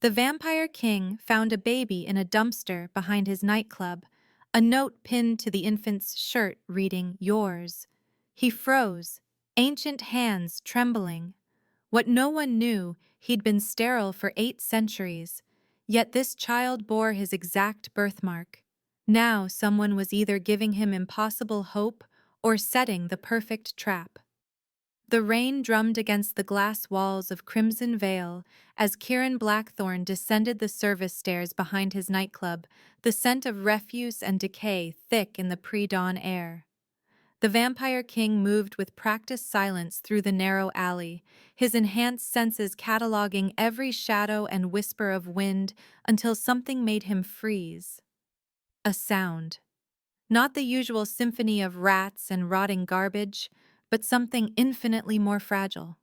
The vampire king found a baby in a dumpster behind his nightclub, a note pinned to the infant's shirt reading, "Yours." He froze, ancient hands trembling. What no one knew, he'd been sterile for 8 centuries, yet this child bore his exact birthmark. Now someone was either giving him impossible hope or setting the perfect trap. The rain drummed against the glass walls of Crimson Vale as Kieran Blackthorne descended the service stairs behind his nightclub, the scent of refuse and decay thick in the pre-dawn air. The Vampire King moved with practiced silence through the narrow alley, his enhanced senses cataloging every shadow and whisper of wind until something made him freeze. A sound. Not the usual symphony of rats and rotting garbage, but something infinitely more fragile.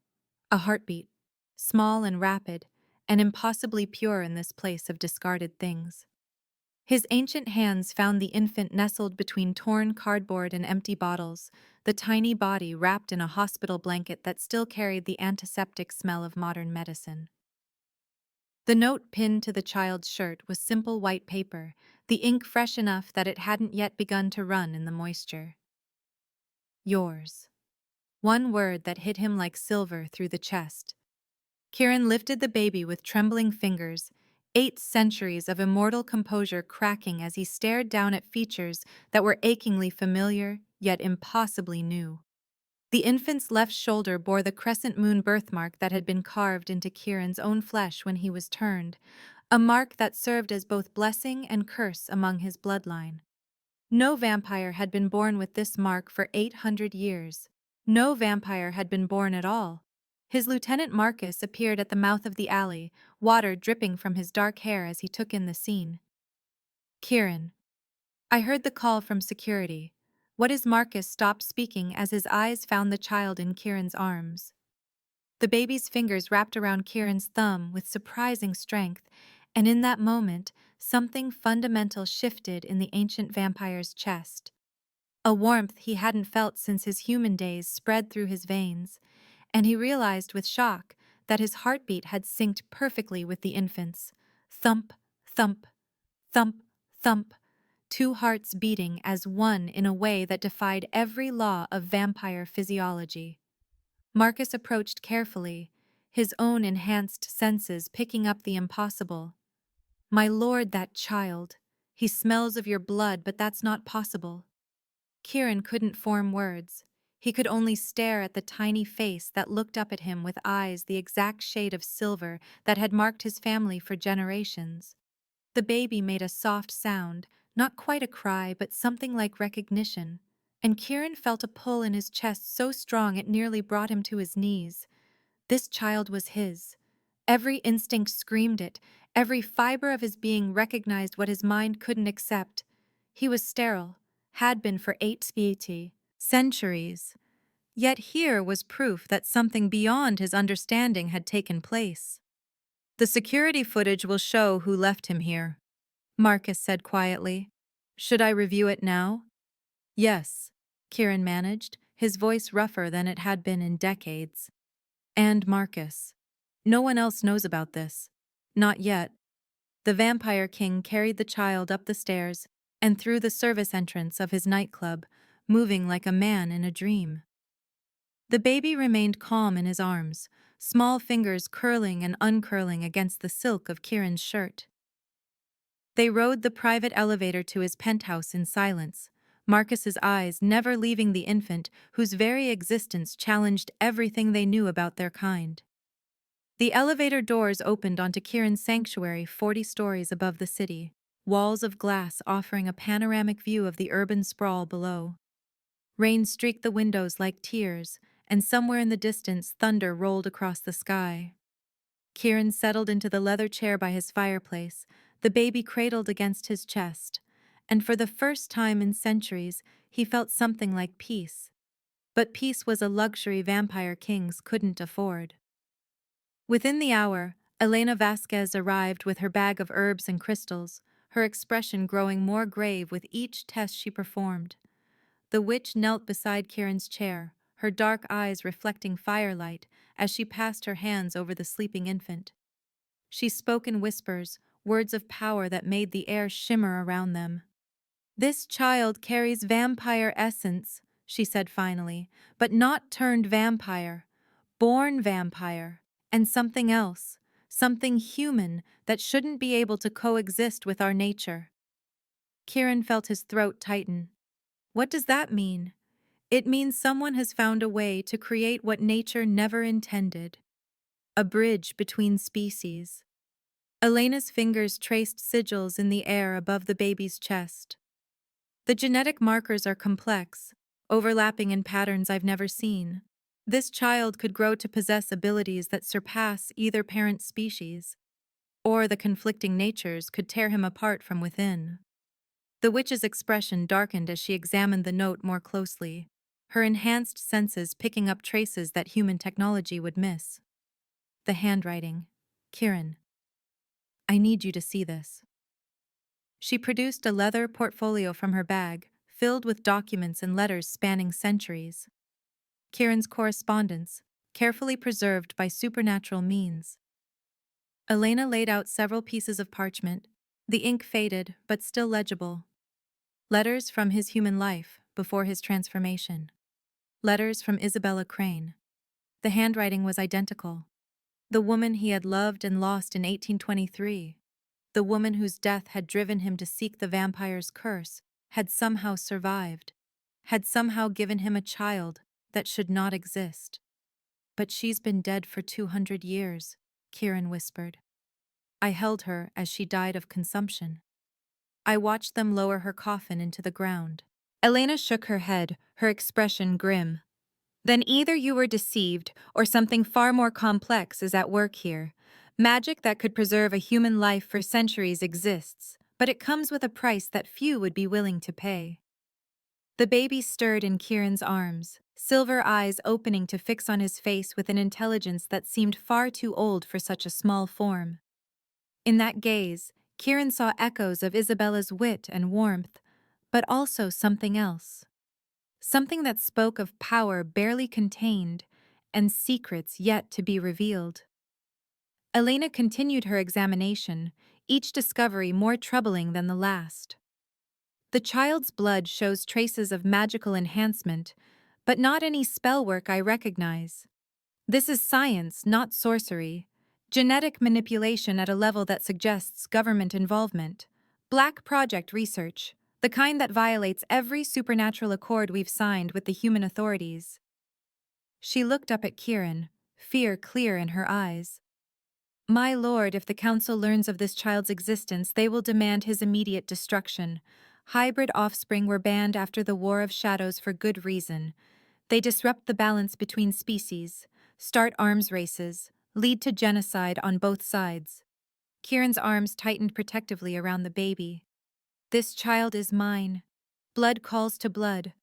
A heartbeat, small and rapid, and impossibly pure in this place of discarded things. His ancient hands found the infant nestled between torn cardboard and empty bottles, the tiny body wrapped in a hospital blanket that still carried the antiseptic smell of modern medicine. The note pinned to the child's shirt was simple white paper, the ink fresh enough that it hadn't yet begun to run in the moisture. Yours. One word that hit him like silver through the chest. Kieran lifted the baby with trembling fingers, 8 centuries of immortal composure cracking as he stared down at features that were achingly familiar, yet impossibly new. The infant's left shoulder bore the crescent moon birthmark that had been carved into Kieran's own flesh when he was turned, a mark that served as both blessing and curse among his bloodline. No vampire had been born with this mark for 800 years. No vampire had been born at all. His Lieutenant Marcus appeared at the mouth of the alley, water dripping from his dark hair as he took in the scene. Kieran. I heard the call from security. What is Marcus stopped speaking as his eyes found the child in Kieran's arms. The baby's fingers wrapped around Kieran's thumb with surprising strength, and in that moment, something fundamental shifted in the ancient vampire's chest. A warmth he hadn't felt since his human days spread through his veins, and he realized with shock that his heartbeat had synced perfectly with the infant's. Thump, thump, thump, thump, 2 hearts beating as one in a way that defied every law of vampire physiology. Marcus approached carefully, his own enhanced senses picking up the impossible. My lord, that child. He smells of your blood, but that's not possible. Kieran couldn't form words. He could only stare at the tiny face that looked up at him with eyes the exact shade of silver that had marked his family for generations. The baby made a soft sound, not quite a cry, but something like recognition, and Kieran felt a pull in his chest so strong it nearly brought him to his knees. This child was his. Every instinct screamed it, every fiber of his being recognized what his mind couldn't accept. He was sterile, had been for 8 centuries. Yet here was proof that something beyond his understanding had taken place. The security footage will show who left him here, Marcus said quietly. Should I review it now? Yes, Kieran managed, his voice rougher than it had been in decades. And Marcus. No one else knows about this. Not yet. The Vampire King carried the child up the stairs and through the service entrance of his nightclub, moving like a man in a dream. The baby remained calm in his arms, small fingers curling and uncurling against the silk of Kieran's shirt. They rode the private elevator to his penthouse in silence, Marcus's eyes never leaving the infant whose very existence challenged everything they knew about their kind. The elevator doors opened onto Kieran's sanctuary 40 stories above the city, walls of glass offering a panoramic view of the urban sprawl below. Rain streaked the windows like tears, and somewhere in the distance thunder rolled across the sky. Kieran settled into the leather chair by his fireplace, the baby cradled against his chest, and for the first time in centuries he felt something like peace. But peace was a luxury vampire kings couldn't afford. Within the hour, Elena Vasquez arrived with her bag of herbs and crystals, her expression growing more grave with each test she performed. The witch knelt beside Kieran's chair, her dark eyes reflecting firelight as she passed her hands over the sleeping infant. She spoke in whispers, words of power that made the air shimmer around them. "This child carries vampire essence," she said finally, "but not turned vampire, born vampire, and something else, something human that shouldn't be able to coexist with our nature." Kieran felt his throat tighten. What does that mean? It means someone has found a way to create what nature never intended. A bridge between species. Elena's fingers traced sigils in the air above the baby's chest. The genetic markers are complex, overlapping in patterns I've never seen. This child could grow to possess abilities that surpass either parent species, or the conflicting natures could tear him apart from within. The witch's expression darkened as she examined the note more closely, her enhanced senses picking up traces that human technology would miss. The handwriting. "Kieran, I need you to see this." She produced a leather portfolio from her bag, filled with documents and letters spanning centuries. Kieran's correspondence, carefully preserved by supernatural means. Elena laid out several pieces of parchment, the ink faded but still legible. Letters from his human life before his transformation. Letters from Isabella Crane. The handwriting was identical. The woman he had loved and lost in 1823. The woman whose death had driven him to seek the vampire's curse had somehow survived, had somehow given him a child that should not exist. "But she's been dead for 200 years, Kieran whispered. "I held her as she died of consumption. I watched them lower her coffin into the ground." Elena shook her head, her expression grim. "Then either you were deceived, or something far more complex is at work here. Magic that could preserve a human life for centuries exists, but it comes with a price that few would be willing to pay." The baby stirred in Kieran's arms, silver eyes opening to fix on his face with an intelligence that seemed far too old for such a small form. In that gaze, Kieran saw echoes of Isabella's wit and warmth, but also something else. Something that spoke of power barely contained and secrets yet to be revealed. Elena continued her examination, each discovery more troubling than the last. The child's blood shows traces of magical enhancement, but not any spell work I recognize. This is science, not sorcery. Genetic manipulation at a level that suggests government involvement. Black project research, the kind that violates every supernatural accord we've signed with the human authorities. She looked up at Kieran, fear clear in her eyes. "My lord, if the council learns of this child's existence, they will demand his immediate destruction. Hybrid offspring were banned after the War of Shadows for good reason. They disrupt the balance between species, start arms races, lead to genocide on both sides." Kieran's arms tightened protectively around the baby. "This child is mine. Blood calls to blood.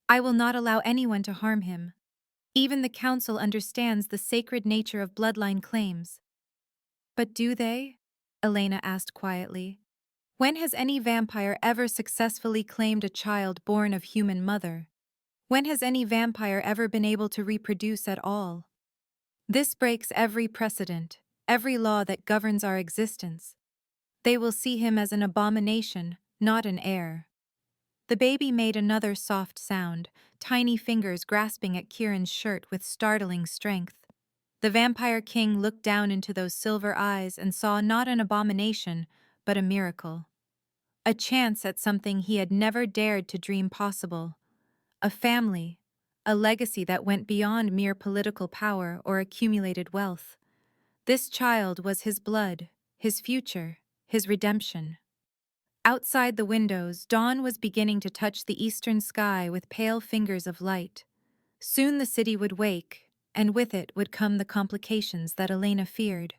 I will not allow anyone to harm him. Even the council understands the sacred nature of bloodline claims." "But do they?" Elena asked quietly. "When has any vampire ever successfully claimed a child born of human mother? When has any vampire ever been able to reproduce at all? This breaks every precedent, every law that governs our existence. They will see him as an abomination, not an heir." The baby made another soft sound, tiny fingers grasping at Kieran's shirt with startling strength. The vampire king looked down into those silver eyes and saw not an abomination, but a miracle. A chance at something he had never dared to dream possible. A family, a legacy that went beyond mere political power or accumulated wealth. This child was his blood, his future, his redemption. Outside the windows, dawn was beginning to touch the eastern sky with pale fingers of light. Soon the city would wake, and with it would come the complications that Elena feared.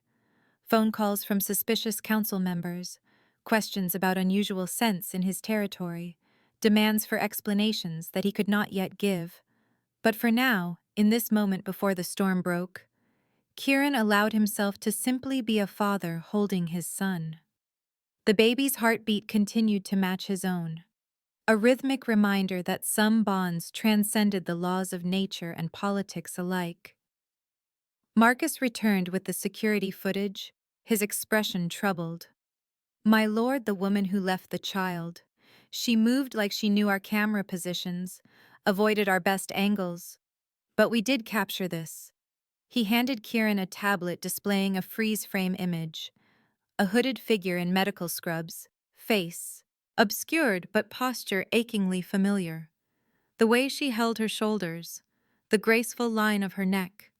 Phone calls from suspicious council members, questions about unusual scents in his territory, demands for explanations that he could not yet give. But for now, in this moment before the storm broke, Kieran allowed himself to simply be a father holding his son. The baby's heartbeat continued to match his own, a rhythmic reminder that some bonds transcended the laws of nature and politics alike. Marcus returned with the security footage, his expression troubled. "My lord, the woman who left the child. She moved like she knew our camera positions, avoided our best angles. But we did capture this." He handed Kieran a tablet displaying a freeze-frame image. A hooded figure in medical scrubs, face obscured but posture achingly familiar. The way she held her shoulders, the graceful line of her neck,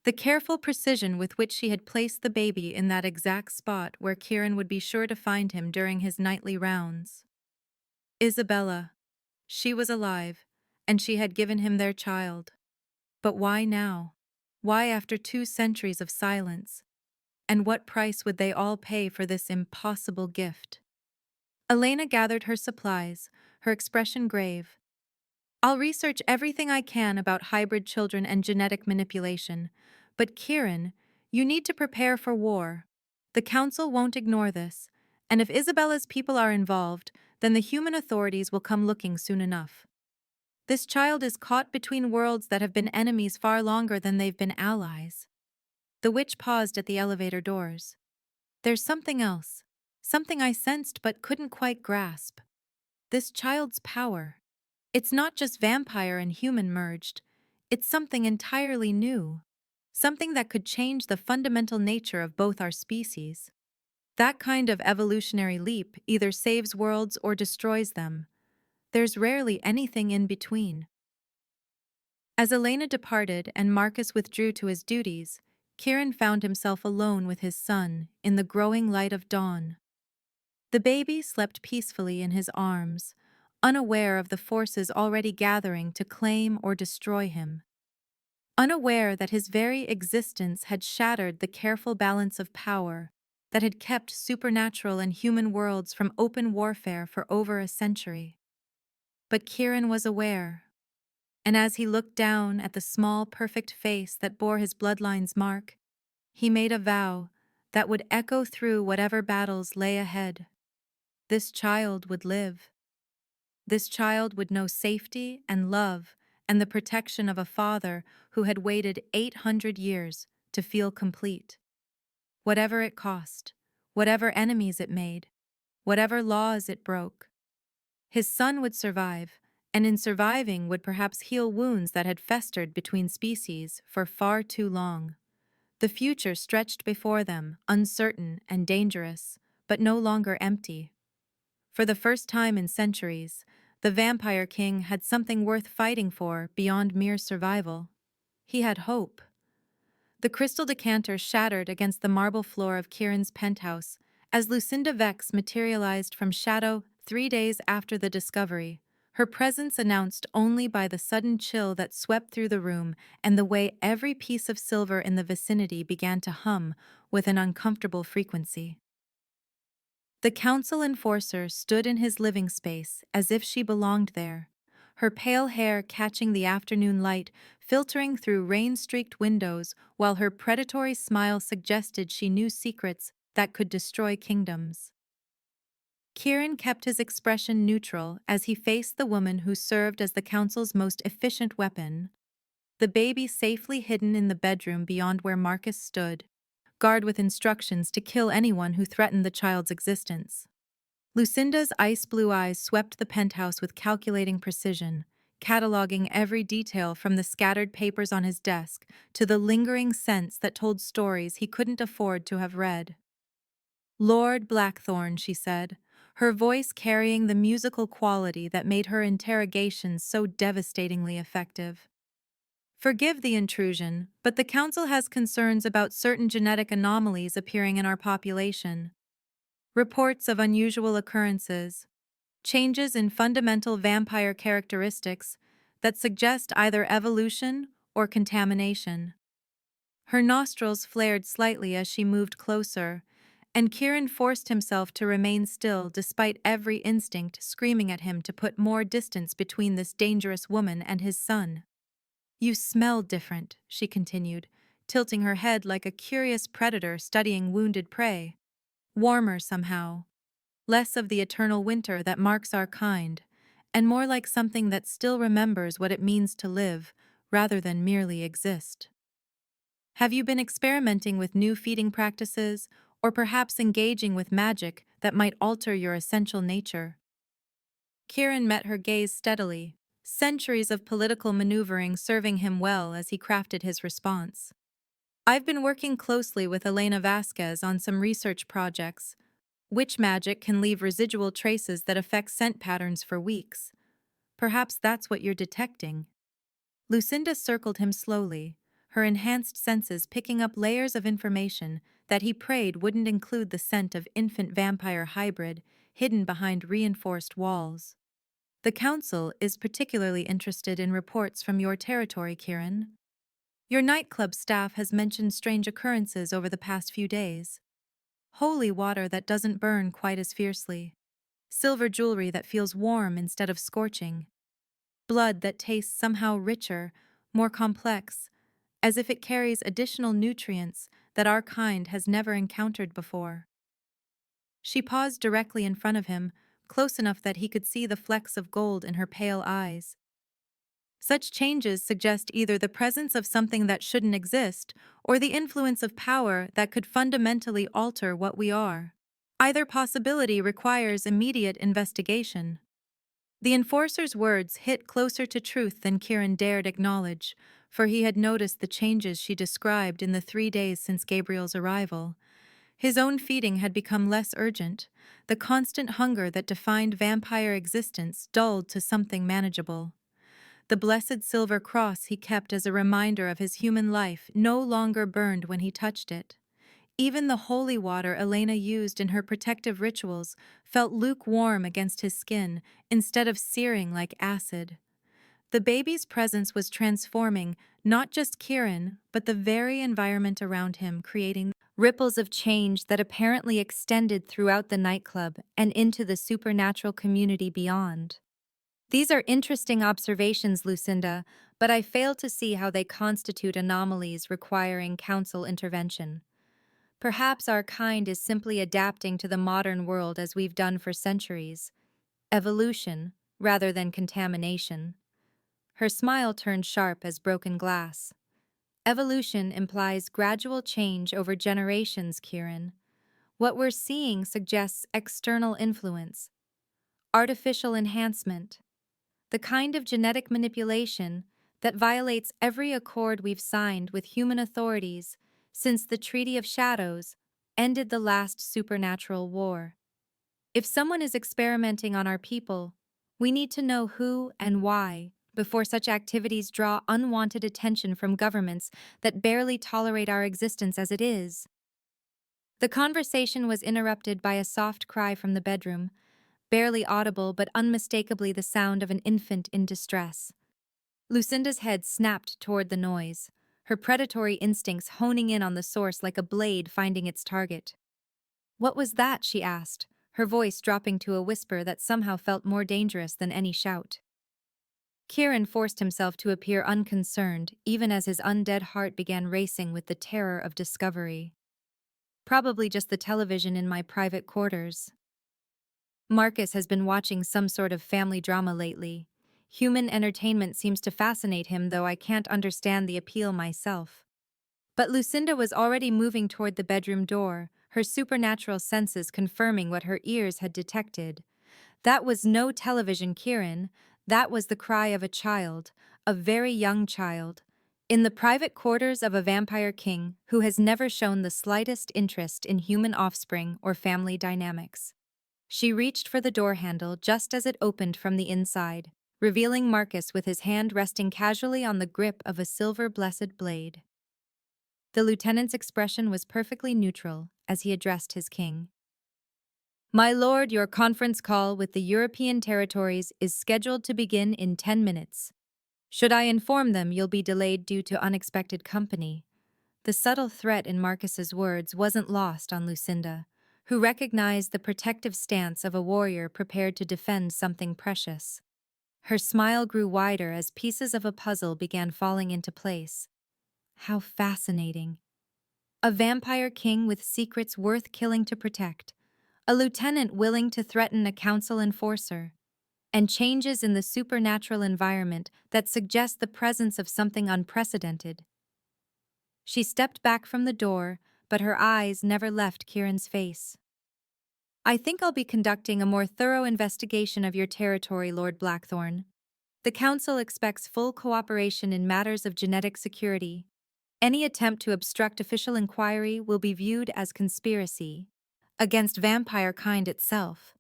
the careful precision with which she had placed the baby in that exact spot where Kieran would be sure to find him during his nightly rounds. Isabella. She was alive, and she had given him their child. But why now? Why after 2 centuries of silence? And what price would they all pay for this impossible gift? Elena gathered her supplies, her expression grave. "I'll research everything I can about hybrid children and genetic manipulation. But Kieran, you need to prepare for war. The Council won't ignore this, and if Isabella's people are involved, then the human authorities will come looking soon enough. This child is caught between worlds that have been enemies far longer than they've been allies." The witch paused at the elevator doors. "There's something else. Something I sensed but couldn't quite grasp. This child's power. It's not just vampire and human merged. It's something entirely new. Something that could change the fundamental nature of both our species. That kind of evolutionary leap either saves worlds or destroys them. There's rarely anything in between." As Elena departed and Marcus withdrew to his duties, Kieran found himself alone with his son in the growing light of dawn. The baby slept peacefully in his arms, unaware of the forces already gathering to claim or destroy him. Unaware that his very existence had shattered the careful balance of power that had kept supernatural and human worlds from open warfare for over a century. But Kieran was aware, and as he looked down at the small, perfect face that bore his bloodline's mark, he made a vow that would echo through whatever battles lay ahead. This child would live. This child would know safety and love and the protection of a father who had waited 800 years to feel complete. Whatever it cost, whatever enemies it made, whatever laws it broke. His son would survive, and in surviving would perhaps heal wounds that had festered between species for far too long. The future stretched before them, uncertain and dangerous, but no longer empty. For the first time in centuries, the Vampire King had something worth fighting for beyond mere survival. He had hope. The crystal decanter shattered against the marble floor of Kieran's penthouse as Lucinda Vex materialized from shadow 3 days after the discovery, her presence announced only by the sudden chill that swept through the room and the way every piece of silver in the vicinity began to hum with an uncomfortable frequency. The council enforcer stood in his living space as if she belonged there, her pale hair catching the afternoon light filtering through rain-streaked windows while her predatory smile suggested she knew secrets that could destroy kingdoms. Kieran kept his expression neutral as he faced the woman who served as the council's most efficient weapon, the baby safely hidden in the bedroom beyond where Marcus stood, guard with instructions to kill anyone who threatened the child's existence. Lucinda's ice-blue eyes swept the penthouse with calculating precision, cataloging every detail from the scattered papers on his desk to the lingering scents that told stories he couldn't afford to have read. "Lord Blackthorn," she said, her voice carrying the musical quality that made her interrogations so devastatingly effective. "Forgive the intrusion, but the Council has concerns about certain genetic anomalies appearing in our population. Reports of unusual occurrences, changes in fundamental vampire characteristics that suggest either evolution or contamination." Her nostrils flared slightly as she moved closer, and Kieran forced himself to remain still despite every instinct screaming at him to put more distance between this dangerous woman and his son. "You smell different," she continued, tilting her head like a curious predator studying wounded prey. "Warmer somehow. Less of the eternal winter that marks our kind, and more like something that still remembers what it means to live, rather than merely exist. Have you been experimenting with new feeding practices, or perhaps engaging with magic that might alter your essential nature. Kieran met her gaze steadily, centuries of political maneuvering serving him well as he crafted his response. I've been working closely with Elena Vasquez on some research projects. Witch magic can leave residual traces that affect scent patterns for weeks. Perhaps that's what you're detecting. Lucinda circled him slowly, her enhanced senses picking up layers of information that he prayed wouldn't include the scent of infant vampire hybrid hidden behind reinforced walls. The Council is particularly interested in reports from your territory, Kieran. Your nightclub staff has mentioned strange occurrences over the past few days. Holy water that doesn't burn quite as fiercely. Silver jewelry that feels warm instead of scorching. Blood that tastes somehow richer, more complex, as if it carries additional nutrients that our kind has never encountered before. She paused directly in front of him, close enough that he could see the flecks of gold in her pale eyes. Such changes suggest either the presence of something that shouldn't exist or the influence of power that could fundamentally alter what we are. Either possibility requires immediate investigation. The enforcer's words hit closer to truth than Kieran dared acknowledge, for he had noticed the changes she described in the 3 days since Gabriel's arrival. His own feeding had become less urgent, the constant hunger that defined vampire existence dulled to something manageable. The blessed silver cross he kept as a reminder of his human life no longer burned when he touched it. Even the holy water Elena used in her protective rituals felt lukewarm against his skin instead of searing like acid. The baby's presence was transforming not just Kieran, but the very environment around him, creating ripples of change that apparently extended throughout the nightclub and into the supernatural community beyond. These are interesting observations, Lucinda, but I fail to see how they constitute anomalies requiring council intervention. Perhaps our kind is simply adapting to the modern world as we've done for centuries. Evolution, rather than contamination. Her smile turned sharp as broken glass. Evolution implies gradual change over generations, Kieran. What we're seeing suggests external influence, artificial enhancement, the kind of genetic manipulation that violates every accord we've signed with human authorities since the Treaty of Shadows ended the last supernatural war. If someone is experimenting on our people, we need to know who and why before such activities draw unwanted attention from governments that barely tolerate our existence as it is. The conversation was interrupted by a soft cry from the bedroom, barely audible but unmistakably the sound of an infant in distress. Lucinda's head snapped toward the noise, her predatory instincts honing in on the source like a blade finding its target. "What was that?" she asked, her voice dropping to a whisper that somehow felt more dangerous than any shout. Kieran forced himself to appear unconcerned, even as his undead heart began racing with the terror of discovery. "Probably just the television in my private quarters." Marcus has been watching some sort of family drama lately. Human entertainment seems to fascinate him, though I can't understand the appeal myself. But Lucinda was already moving toward the bedroom door, her supernatural senses confirming what her ears had detected. That was no television, Kieran. That was the cry of a child, a very young child, in the private quarters of a vampire king who has never shown the slightest interest in human offspring or family dynamics. She reached for the door handle just as it opened from the inside, revealing Marcus with his hand resting casually on the grip of a silver blessed blade. The lieutenant's expression was perfectly neutral as he addressed his king. "My lord, your conference call with the European territories is scheduled to begin in 10 minutes. Should I inform them you'll be delayed due to unexpected company?" The subtle threat in Marcus's words wasn't lost on Lucinda, who recognized the protective stance of a warrior prepared to defend something precious. Her smile grew wider as pieces of a puzzle began falling into place. How fascinating. A vampire king with secrets worth killing to protect, a lieutenant willing to threaten a council enforcer, and changes in the supernatural environment that suggest the presence of something unprecedented. She stepped back from the door, but her eyes never left Kieran's face. "I think I'll be conducting a more thorough investigation of your territory, Lord Blackthorn. The Council expects full cooperation in matters of genetic security. Any attempt to obstruct official inquiry will be viewed as conspiracy against vampire kind itself."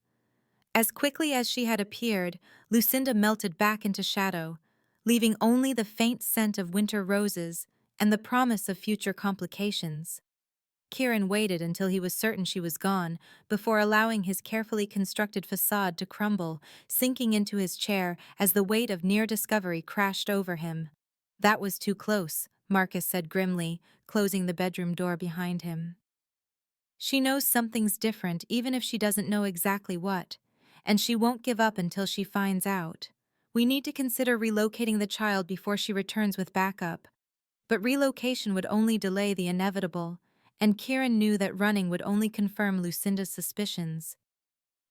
As quickly as she had appeared, Lucinda melted back into shadow, leaving only the faint scent of winter roses and the promise of future complications. Kieran waited until he was certain she was gone before allowing his carefully constructed facade to crumble, sinking into his chair as the weight of near discovery crashed over him. "That was too close," Marcus said grimly, closing the bedroom door behind him. "She knows something's different even if she doesn't know exactly what, and she won't give up until she finds out. We need to consider relocating the child before she returns with backup." But relocation would only delay the inevitable, and Kieran knew that running would only confirm Lucinda's suspicions.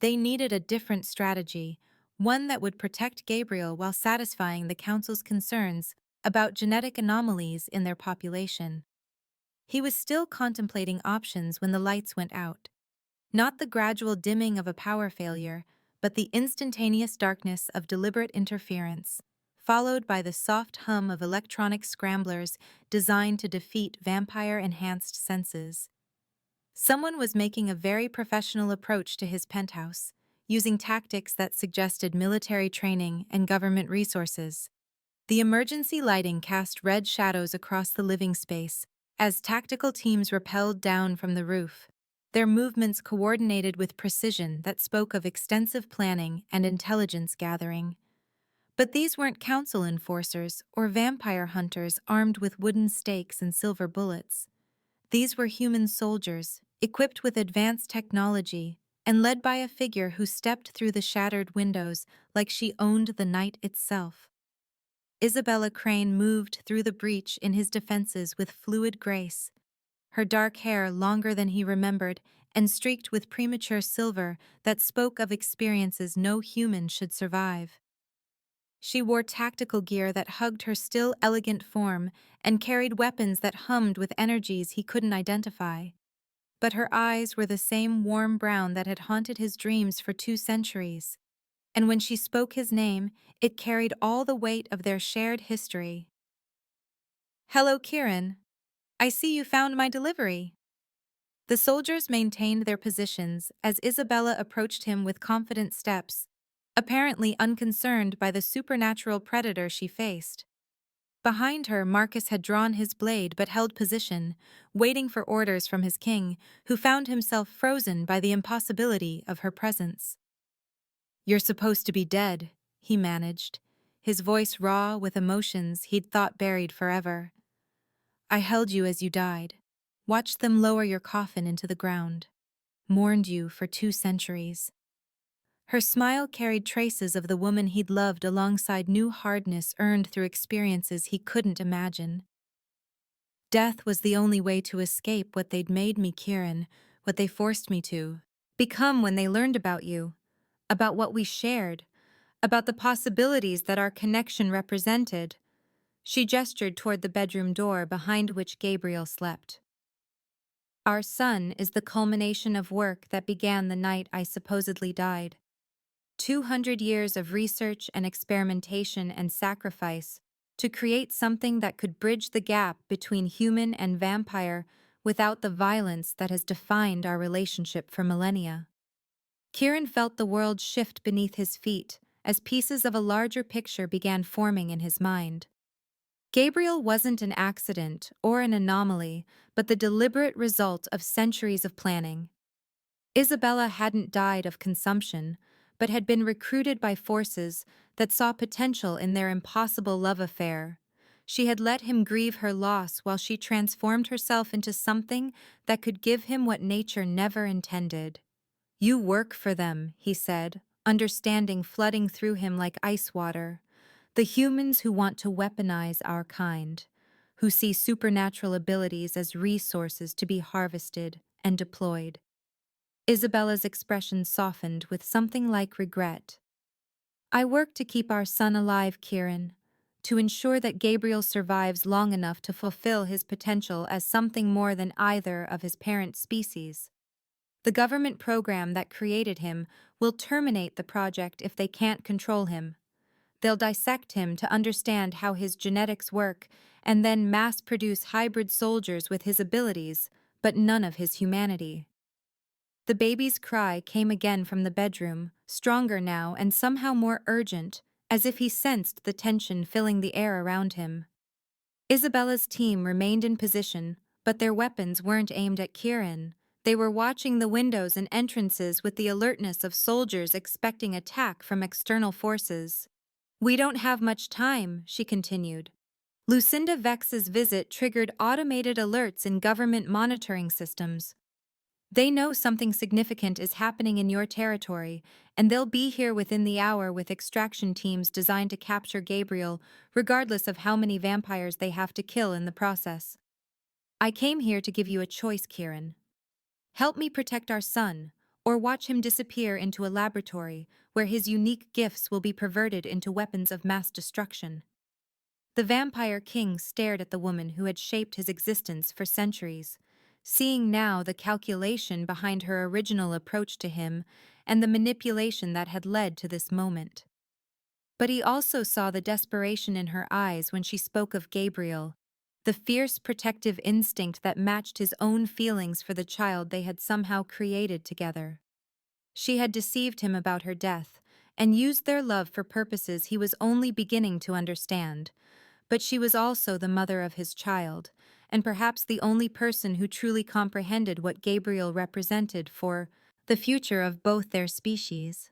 They needed a different strategy, one that would protect Gabriel while satisfying the Council's concerns about genetic anomalies in their population. He was still contemplating options when the lights went out. Not the gradual dimming of a power failure, but the instantaneous darkness of deliberate interference, followed by the soft hum of electronic scramblers designed to defeat vampire-enhanced senses. Someone was making a very professional approach to his penthouse, using tactics that suggested military training and government resources. The emergency lighting cast red shadows across the living space as tactical teams rappelled down from the roof, their movements coordinated with precision that spoke of extensive planning and intelligence gathering. But these weren't council enforcers or vampire hunters armed with wooden stakes and silver bullets. These were human soldiers, equipped with advanced technology, and led by a figure who stepped through the shattered windows like she owned the night itself. Isabella Crane moved through the breach in his defenses with fluid grace, her dark hair longer than he remembered and streaked with premature silver that spoke of experiences no human should survive. She wore tactical gear that hugged her still elegant form and carried weapons that hummed with energies he couldn't identify. But her eyes were the same warm brown that had haunted his dreams for 2 centuries. And when she spoke his name, it carried all the weight of their shared history. "Hello, Kieran. I see you found my delivery." The soldiers maintained their positions as Isabella approached him with confident steps, apparently unconcerned by the supernatural predator she faced. Behind her, Marcus had drawn his blade but held position, waiting for orders from his king, who found himself frozen by the impossibility of her presence. "You're supposed to be dead," he managed, his voice raw with emotions he'd thought buried forever. "I held you as you died, watched them lower your coffin into the ground, mourned you for 2 centuries. Her smile carried traces of the woman he'd loved alongside new hardness earned through experiences he couldn't imagine. "Death was the only way to escape what they'd made me, Kieran, what they forced me to become when they learned about you, about what we shared, about the possibilities that our connection represented." She gestured toward the bedroom door behind which Gabriel slept. "Our son is the culmination of work that began the night I supposedly died. 200 years of research and experimentation and sacrifice to create something that could bridge the gap between human and vampire without the violence that has defined our relationship for millennia." Kieran felt the world shift beneath his feet as pieces of a larger picture began forming in his mind. Gabriel wasn't an accident or an anomaly, but the deliberate result of centuries of planning. Isabella hadn't died of consumption, but had been recruited by forces that saw potential in their impossible love affair. She had let him grieve her loss while she transformed herself into something that could give him what nature never intended. "You work for them," he said, understanding flooding through him like ice water. "The humans who want to weaponize our kind, who see supernatural abilities as resources to be harvested and deployed." Isabella's expression softened with something like regret. "I work to keep our son alive, Kieran, to ensure that Gabriel survives long enough to fulfill his potential as something more than either of his parent species. The government program that created him will terminate the project if they can't control him. They'll dissect him to understand how his genetics work and then mass produce hybrid soldiers with his abilities, but none of his humanity. The baby's cry came again from the bedroom, stronger now and somehow more urgent, as if he sensed the tension filling the air around him. Isabella's team remained in position, but their weapons weren't aimed at Kieran. They were watching the windows and entrances with the alertness of soldiers expecting attack from external forces. "We don't have much time," she continued. Lucinda Vex's visit triggered automated alerts in government monitoring systems. They know something significant is happening in your territory, and they'll be here within the hour with extraction teams designed to capture Gabriel, regardless of how many vampires they have to kill in the process. I came here to give you a choice, Kieran. Help me protect our son, or watch him disappear into a laboratory where his unique gifts will be perverted into weapons of mass destruction. The vampire king stared at the woman who had shaped his existence for centuries, seeing now the calculation behind her original approach to him and the manipulation that had led to this moment. But he also saw the desperation in her eyes when she spoke of Gabriel, the fierce protective instinct that matched his own feelings for the child they had somehow created together. She had deceived him about her death and used their love for purposes he was only beginning to understand. But she was also the mother of his child, and perhaps the only person who truly comprehended what Gabriel represented for the future of both their species.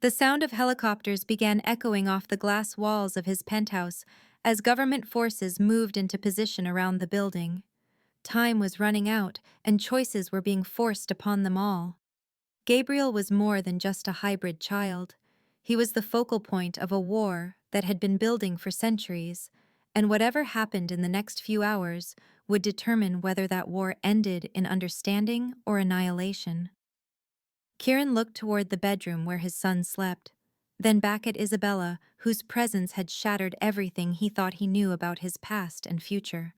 The sound of helicopters began echoing off the glass walls of his penthouse as government forces moved into position around the building. Time was running out, and choices were being forced upon them all. Gabriel was more than just a hybrid child. He was the focal point of a war that had been building for centuries, and whatever happened in the next few hours would determine whether that war ended in understanding or annihilation. Kieran looked toward the bedroom where his son slept, then back at Isabella, whose presence had shattered everything he thought he knew about his past and future.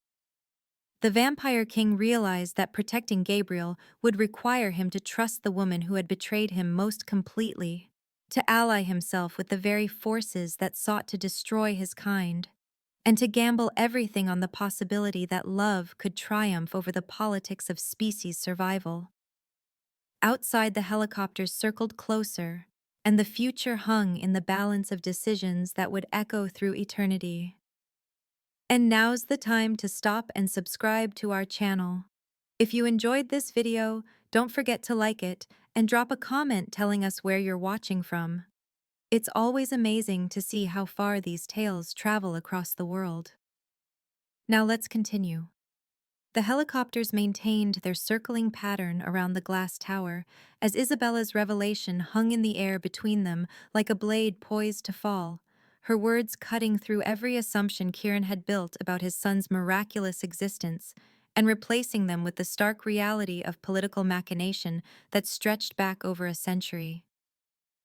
The Vampire King realized that protecting Gabriel would require him to trust the woman who had betrayed him most completely, to ally himself with the very forces that sought to destroy his kind, and to gamble everything on the possibility that love could triumph over the politics of species survival. Outside, the helicopters circled closer, and the future hung in the balance of decisions that would echo through eternity. And now's the time to stop and subscribe to our channel. If you enjoyed this video, don't forget to like it and drop a comment telling us where you're watching from. It's always amazing to see how far these tales travel across the world. Now let's continue. The helicopters maintained their circling pattern around the glass tower as Isabella's revelation hung in the air between them like a blade poised to fall, her words cutting through every assumption Kieran had built about his son's miraculous existence and replacing them with the stark reality of political machination that stretched back over a century.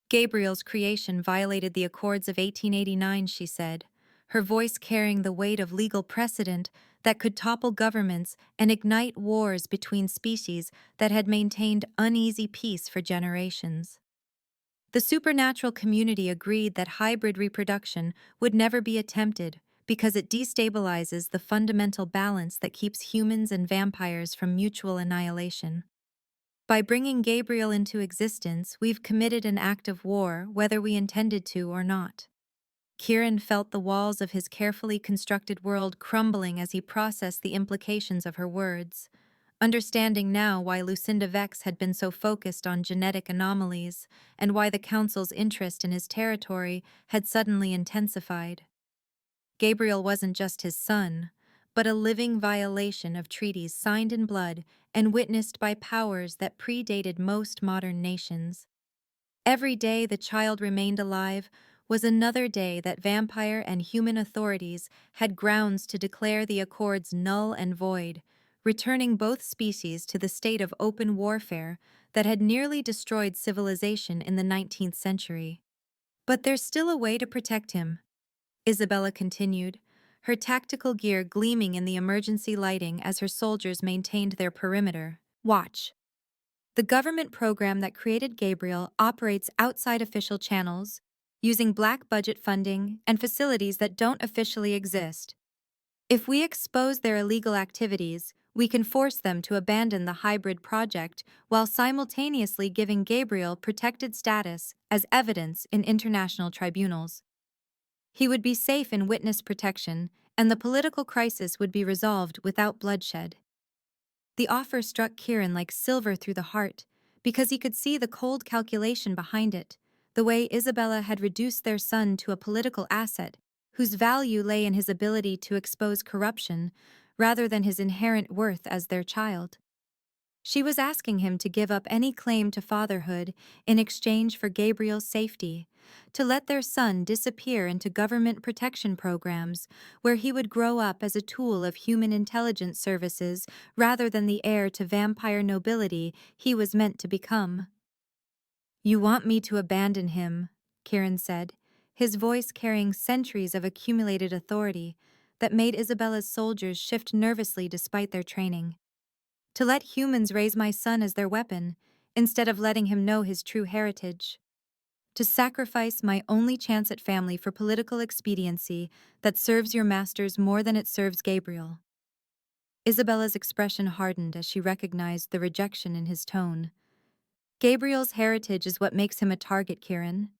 Gabriel's creation violated the Accords of 1889, she said, her voice carrying the weight of legal precedent that could topple governments and ignite wars between species that had maintained uneasy peace for generations. The supernatural community agreed that hybrid reproduction would never be attempted because it destabilizes the fundamental balance that keeps humans and vampires from mutual annihilation. By bringing Gabriel into existence, we've committed an act of war, whether we intended to or not. Kieran felt the walls of his carefully constructed world crumbling as he processed the implications of her words, understanding now why Lucinda Vex had been so focused on genetic anomalies and why the Council's interest in his territory had suddenly intensified. Gabriel wasn't just his son, but a living violation of treaties signed in blood and witnessed by powers that predated most modern nations. Every day the child remained alive was another day that vampire and human authorities had grounds to declare the accords null and void, returning both species to the state of open warfare that had nearly destroyed civilization in the 19th century. But there's still a way to protect him. Isabella continued, her tactical gear gleaming in the emergency lighting as her soldiers maintained their perimeter. Watch. The government program that created Gabriel operates outside official channels, using black budget funding and facilities that don't officially exist. If we expose their illegal activities, we can force them to abandon the hybrid project while simultaneously giving Gabriel protected status as evidence in international tribunals. He would be safe in witness protection, and the political crisis would be resolved without bloodshed. The offer struck Kieran like silver through the heart, because he could see the cold calculation behind it, the way Isabella had reduced their son to a political asset, whose value lay in his ability to expose corruption, rather than his inherent worth as their child. She was asking him to give up any claim to fatherhood in exchange for Gabriel's safety, to let their son disappear into government protection programs where he would grow up as a tool of human intelligence services rather than the heir to vampire nobility he was meant to become. "You want me to abandon him," Kieran said, his voice carrying centuries of accumulated authority that made Isabella's soldiers shift nervously despite their training. "To let humans raise my son as their weapon, instead of letting him know his true heritage. To sacrifice my only chance at family for political expediency that serves your masters more than it serves Gabriel." Isabella's expression hardened as she recognized the rejection in his tone. "Gabriel's heritage is what makes him a target, Kieran.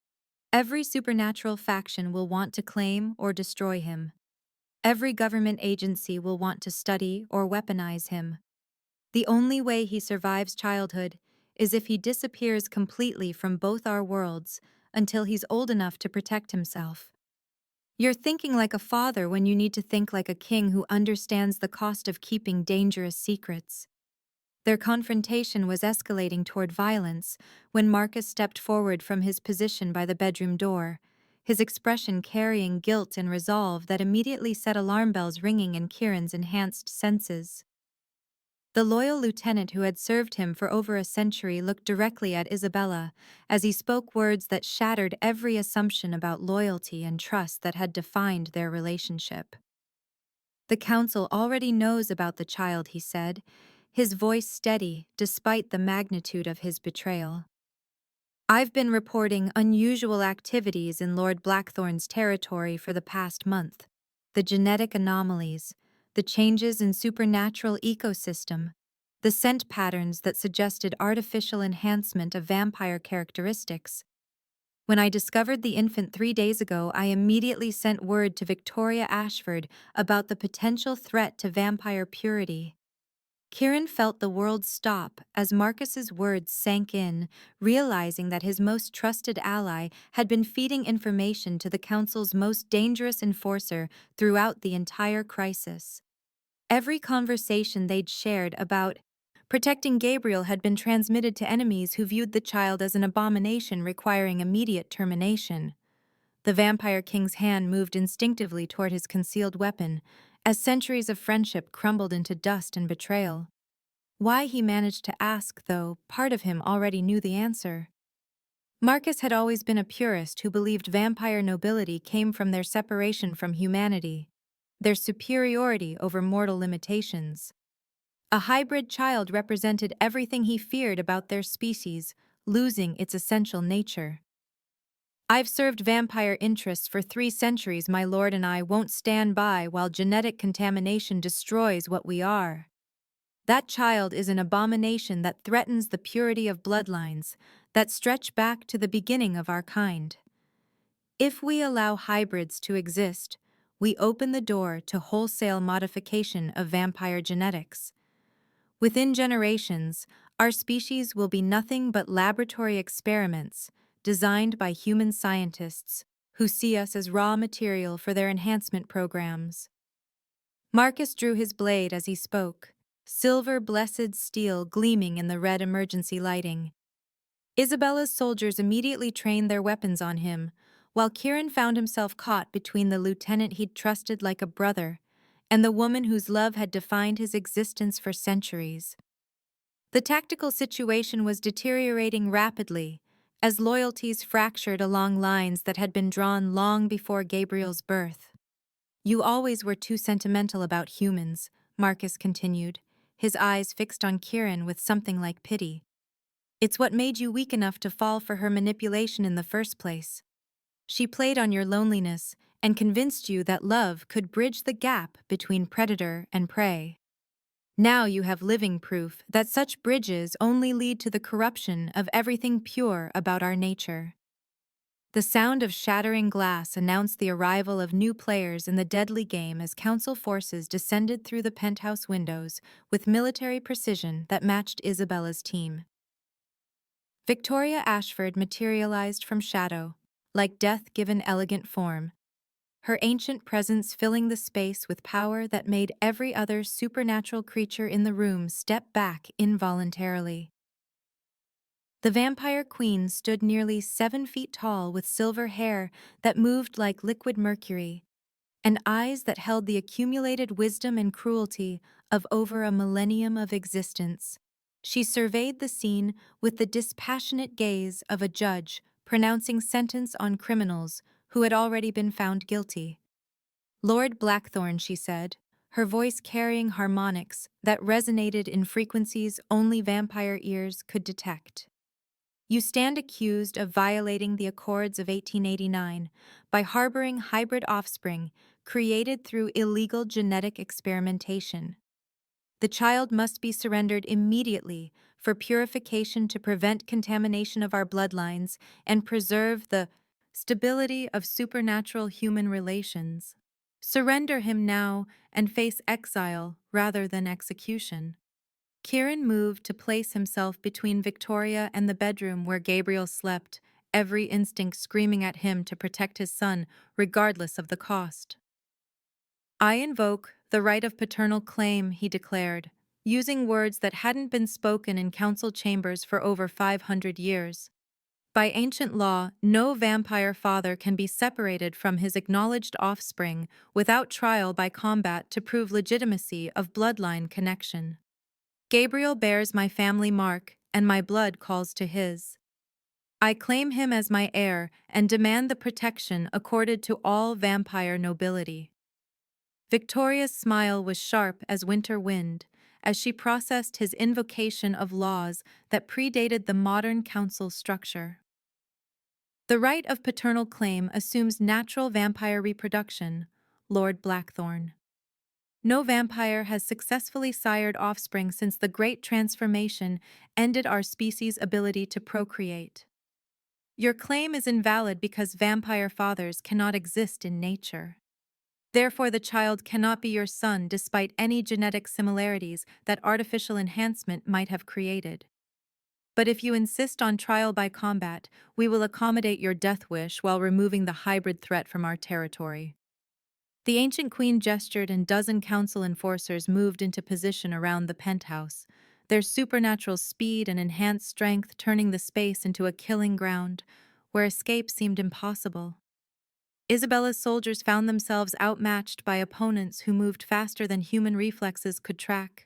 Every supernatural faction will want to claim or destroy him. Every government agency will want to study or weaponize him. The only way he survives childhood is if he disappears completely from both our worlds until he's old enough to protect himself. You're thinking like a father when you need to think like a king who understands the cost of keeping dangerous secrets." Their confrontation was escalating toward violence when Marcus stepped forward from his position by the bedroom door, his expression carrying guilt and resolve that immediately set alarm bells ringing in Kieran's enhanced senses. The loyal lieutenant who had served him for over a century looked directly at Isabella as he spoke words that shattered every assumption about loyalty and trust that had defined their relationship. "The council already knows about the child," he said, his voice steady despite the magnitude of his betrayal. "I've been reporting unusual activities in Lord Blackthorn's territory for the past month. The genetic anomalies, the changes in supernatural ecosystem, the scent patterns that suggested artificial enhancement of vampire characteristics. When I discovered the infant 3 days ago, I immediately sent word to Victoria Ashford about the potential threat to vampire purity." Kieran felt the world stop as Marcus's words sank in, realizing that his most trusted ally had been feeding information to the Council's most dangerous enforcer throughout the entire crisis. Every conversation they'd shared about protecting Gabriel had been transmitted to enemies who viewed the child as an abomination requiring immediate termination. The Vampire King's hand moved instinctively toward his concealed weapon, as centuries of friendship crumbled into dust and betrayal. Why he managed to ask, though, part of him already knew the answer. Marcus had always been a purist who believed vampire nobility came from their separation from humanity, their superiority over mortal limitations. A hybrid child represented everything he feared about their species, losing its essential nature. "I've served vampire interests for 3 centuries, my lord, and I won't stand by while genetic contamination destroys what we are. That child is an abomination that threatens the purity of bloodlines that stretch back to the beginning of our kind. If we allow hybrids to exist, we open the door to wholesale modification of vampire genetics. Within generations, our species will be nothing but laboratory experiments designed by human scientists who see us as raw material for their enhancement programs." Marcus drew his blade as he spoke, silver blessed steel gleaming in the red emergency lighting. Isabella's soldiers immediately trained their weapons on him, while Kieran found himself caught between the lieutenant he'd trusted like a brother and the woman whose love had defined his existence for centuries. The tactical situation was deteriorating rapidly as loyalties fractured along lines that had been drawn long before Gabriel's birth. You always were too sentimental about humans, Marcus continued, his eyes fixed on Kieran with something like pity. It's what made you weak enough to fall for her manipulation in the first place. She played on your loneliness and convinced you that love could bridge the gap between predator and prey. Now you have living proof that such bridges only lead to the corruption of everything pure about our nature. The sound of shattering glass announced the arrival of new players in the deadly game as council forces descended through the penthouse windows with military precision that matched Isabella's team. Victoria Ashford materialized from shadow, like death given elegant form, her ancient presence filling the space with power that made every other supernatural creature in the room step back involuntarily. The vampire queen stood nearly 7 feet tall with silver hair that moved like liquid mercury, and eyes that held the accumulated wisdom and cruelty of over a millennium of existence. She surveyed the scene with the dispassionate gaze of a judge pronouncing sentence on criminals who had already been found guilty. Lord Blackthorn, she said, her voice carrying harmonics that resonated in frequencies only vampire ears could detect. You stand accused of violating the Accords of 1889 by harboring hybrid offspring created through illegal genetic experimentation. The child must be surrendered immediately for purification to prevent contamination of our bloodlines and preserve the stability of supernatural human relations. Surrender him now and face exile rather than execution. Kieran moved to place himself between Victoria and the bedroom where Gabriel slept, every instinct screaming at him to protect his son, regardless of the cost. I invoke the right of paternal claim, he declared, using words that hadn't been spoken in council chambers for over 500 years. By ancient law, no vampire father can be separated from his acknowledged offspring without trial by combat to prove legitimacy of bloodline connection. Gabriel bears my family mark, and my blood calls to his. I claim him as my heir and demand the protection accorded to all vampire nobility. Victoria's smile was sharp as winter wind, as she processed his invocation of laws that predated the modern council structure. The right of paternal claim assumes natural vampire reproduction, Lord Blackthorn. No vampire has successfully sired offspring since the Great Transformation ended our species' ability to procreate. Your claim is invalid because vampire fathers cannot exist in nature. Therefore, the child cannot be your son despite any genetic similarities that artificial enhancement might have created. But if you insist on trial by combat, we will accommodate your death wish while removing the hybrid threat from our territory. The ancient queen gestured and dozen council enforcers moved into position around the penthouse, their supernatural speed and enhanced strength turning the space into a killing ground, where escape seemed impossible. Isabella's soldiers found themselves outmatched by opponents who moved faster than human reflexes could track,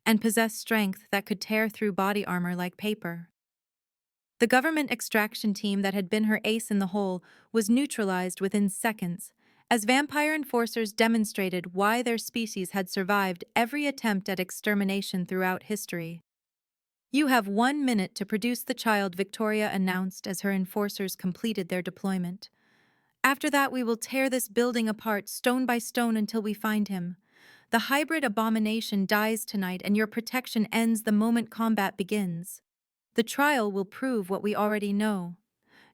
and possessed strength that could tear through body armor like paper. The government extraction team that had been her ace in the hole was neutralized within seconds, as vampire enforcers demonstrated why their species had survived every attempt at extermination throughout history. You have 1 minute to produce the child, Victoria announced as her enforcers completed their deployment. After that, we will tear this building apart stone by stone until we find him. The hybrid abomination dies tonight, and your protection ends the moment combat begins. The trial will prove what we already know.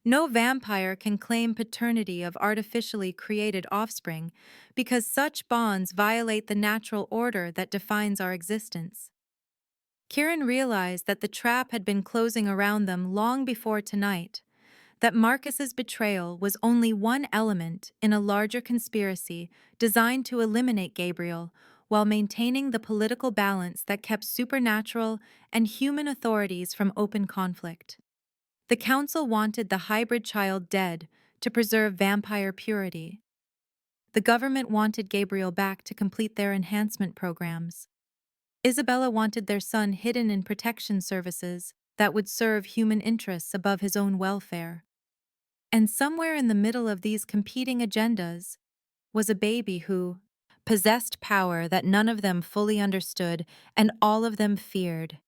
No vampire can claim paternity of artificially created offspring because such bonds violate the natural order that defines our existence. Kieran realized that the trap had been closing around them long before tonight, that Marcus's betrayal was only one element in a larger conspiracy designed to eliminate Gabriel while maintaining the political balance that kept supernatural and human authorities from open conflict. The council wanted the hybrid child dead to preserve vampire purity. The government wanted Gabriel back to complete their enhancement programs. Isabella wanted their son hidden in protection services that would serve human interests above his own welfare. And somewhere in the middle of these competing agendas was a baby who possessed power that none of them fully understood and all of them feared.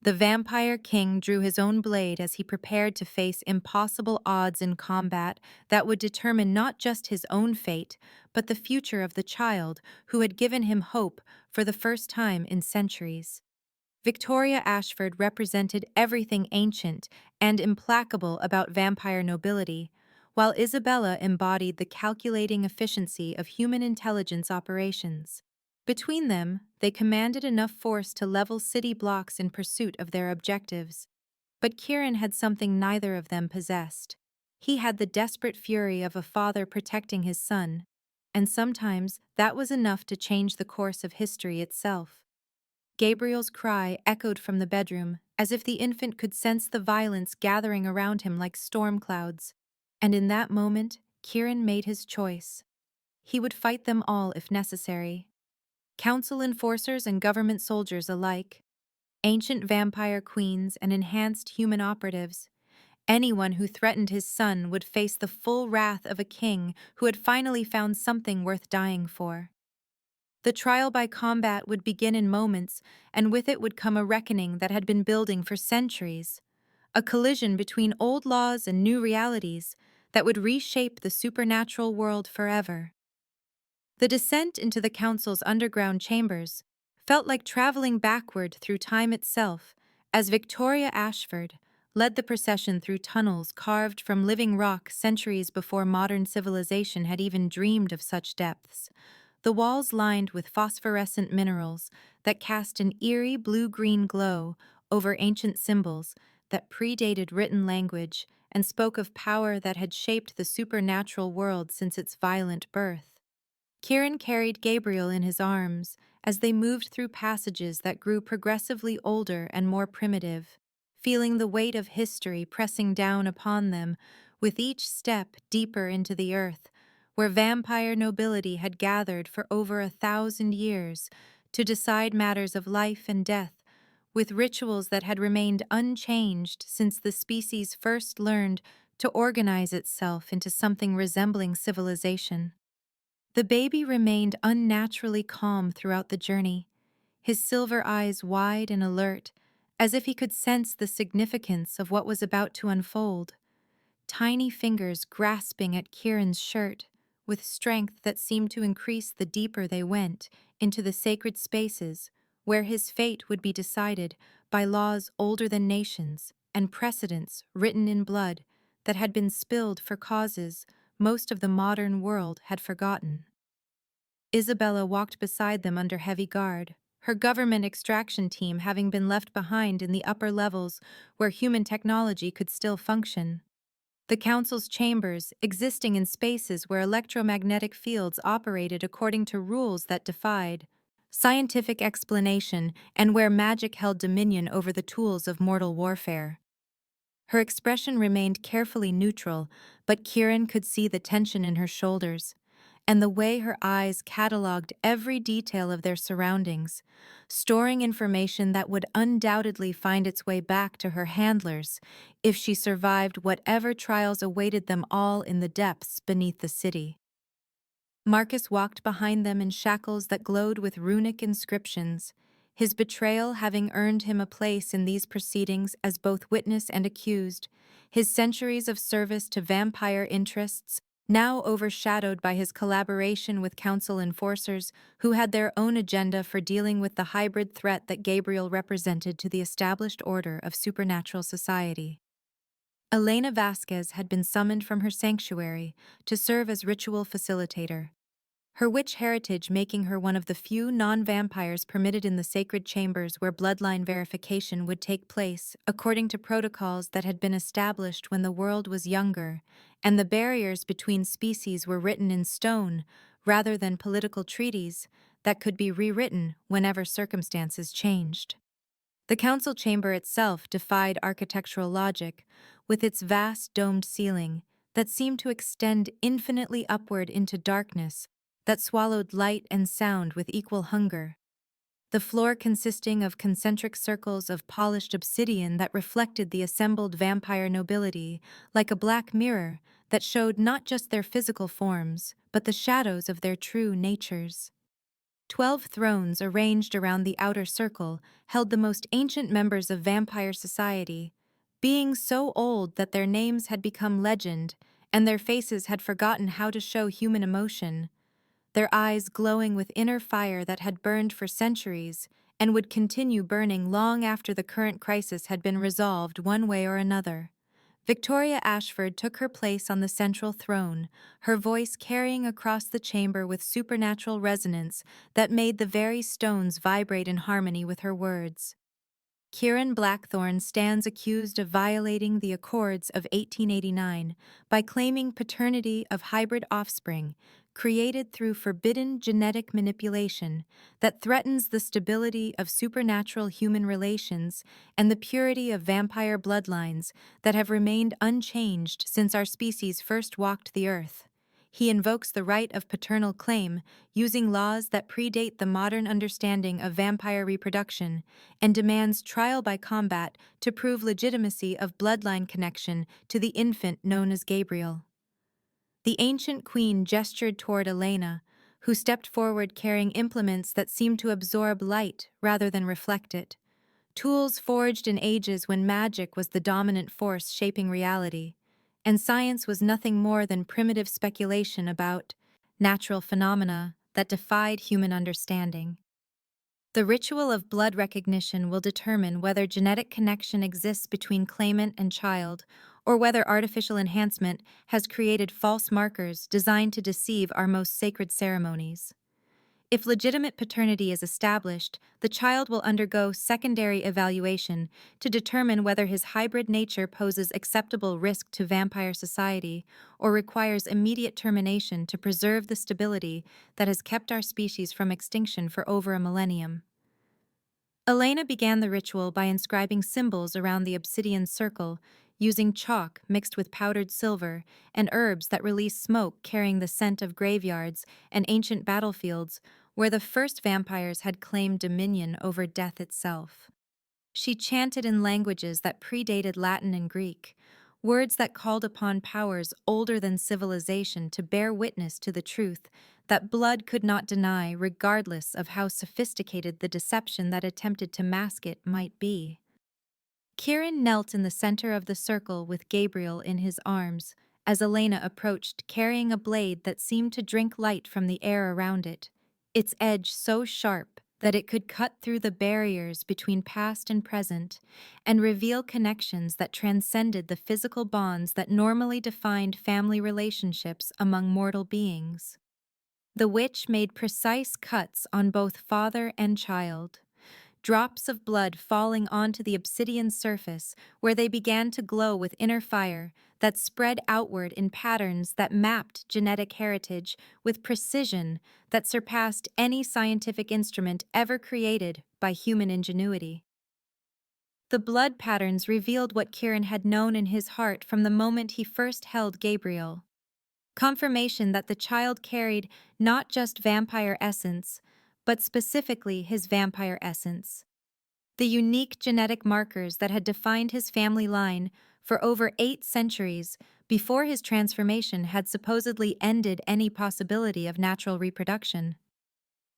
The vampire king drew his own blade as he prepared to face impossible odds in combat that would determine not just his own fate, but the future of the child who had given him hope for the first time in centuries. Victoria Ashford represented everything ancient and implacable about vampire nobility, while Isabella embodied the calculating efficiency of human intelligence operations. Between them, they commanded enough force to level city blocks in pursuit of their objectives. But Kieran had something neither of them possessed. He had the desperate fury of a father protecting his son, and sometimes that was enough to change the course of history itself. Gabriel's cry echoed from the bedroom, as if the infant could sense the violence gathering around him like storm clouds. And in that moment, Kieran made his choice. He would fight them all if necessary. Council enforcers and government soldiers alike, ancient vampire queens and enhanced human operatives. Anyone who threatened his son would face the full wrath of a king who had finally found something worth dying for. The trial by combat would begin in moments, and with it would come a reckoning that had been building for centuries. A collision between old laws and new realities that would reshape the supernatural world forever. The descent into the council's underground chambers felt like traveling backward through time itself, as Victoria Ashford led the procession through tunnels carved from living rock centuries before modern civilization had even dreamed of such depths. The walls lined with phosphorescent minerals that cast an eerie blue-green glow over ancient symbols that predated written language and spoke of power that had shaped the supernatural world since its violent birth. Kieran carried Gabriel in his arms as they moved through passages that grew progressively older and more primitive, feeling the weight of history pressing down upon them with each step deeper into the earth, where vampire nobility had gathered for over 1,000 years to decide matters of life and death, with rituals that had remained unchanged since the species first learned to organize itself into something resembling civilization. The baby remained unnaturally calm throughout the journey, his silver eyes wide and alert, as if he could sense the significance of what was about to unfold. Tiny fingers grasping at Kieran's shirt, with strength that seemed to increase the deeper they went into the sacred spaces where his fate would be decided by laws older than nations and precedents written in blood that had been spilled for causes most of the modern world had forgotten. Isabella walked beside them under heavy guard, her government extraction team having been left behind in the upper levels where human technology could still function. The Council's chambers, existing in spaces where electromagnetic fields operated according to rules that defied scientific explanation and where magic held dominion over the tools of mortal warfare. Her expression remained carefully neutral, but Kieran could see the tension in her shoulders, and the way her eyes catalogued every detail of their surroundings, storing information that would undoubtedly find its way back to her handlers if she survived whatever trials awaited them all in the depths beneath the city. Marcus walked behind them in shackles that glowed with runic inscriptions, his betrayal having earned him a place in these proceedings as both witness and accused, his centuries of service to vampire interests now overshadowed by his collaboration with council enforcers who had their own agenda for dealing with the hybrid threat that Gabriel represented to the established order of supernatural society. Elena Vasquez had been summoned from her sanctuary to serve as ritual facilitator, her witch heritage making her one of the few non-vampires permitted in the sacred chambers where bloodline verification would take place according to protocols that had been established when the world was younger, and the barriers between species were written in stone rather than political treaties that could be rewritten whenever circumstances changed. The council chamber itself defied architectural logic, with its vast domed ceiling that seemed to extend infinitely upward into darkness that swallowed light and sound with equal hunger. the floor consisting of concentric circles of polished obsidian that reflected the assembled vampire nobility, like a black mirror that showed not just their physical forms, but the shadows of their true natures. 12 thrones arranged around the outer circle held the most ancient members of vampire society, being so old that their names had become legend and their faces had forgotten how to show human emotion, their eyes glowing with inner fire that had burned for centuries and would continue burning long after the current crisis had been resolved one way or another. Victoria Ashford took her place on the central throne, her voice carrying across the chamber with supernatural resonance that made the very stones vibrate in harmony with her words. Kieran Blackthorne stands accused of violating the Accords of 1889 by claiming paternity of hybrid offspring created through forbidden genetic manipulation that threatens the stability of supernatural human relations and the purity of vampire bloodlines that have remained unchanged since our species first walked the earth. He invokes the right of paternal claim, using laws that predate the modern understanding of vampire reproduction, and demands trial by combat to prove legitimacy of bloodline connection to the infant known as Gabriel. The ancient queen gestured toward Elena, who stepped forward carrying implements that seemed to absorb light rather than reflect it. Tools forged in ages when magic was the dominant force shaping reality, and science was nothing more than primitive speculation about natural phenomena that defied human understanding. The ritual of blood recognition will determine whether genetic connection exists between claimant and child, or whether artificial enhancement has created false markers designed to deceive our most sacred ceremonies. If legitimate paternity is established, the child will undergo secondary evaluation to determine whether his hybrid nature poses acceptable risk to vampire society or requires immediate termination to preserve the stability that has kept our species from extinction for over a millennium. Elena began the ritual by inscribing symbols around the obsidian circle, using chalk mixed with powdered silver and herbs that release smoke carrying the scent of graveyards and ancient battlefields where the first vampires had claimed dominion over death itself. She chanted in languages that predated Latin and Greek, words that called upon powers older than civilization to bear witness to the truth that blood could not deny regardless of how sophisticated the deception that attempted to mask it might be. Kieran knelt in the center of the circle with Gabriel in his arms as Elena approached carrying a blade that seemed to drink light from the air around it, its edge so sharp that it could cut through the barriers between past and present and reveal connections that transcended the physical bonds that normally defined family relationships among mortal beings. The witch made precise cuts on both father and child, drops of blood falling onto the obsidian surface where they began to glow with inner fire that spread outward in patterns that mapped genetic heritage with precision that surpassed any scientific instrument ever created by human ingenuity. The blood patterns revealed what Kieran had known in his heart from the moment he first held Gabriel. Confirmation that the child carried not just vampire essence, but specifically his vampire essence. The unique genetic markers that had defined his family line for over 8 centuries before his transformation had supposedly ended any possibility of natural reproduction.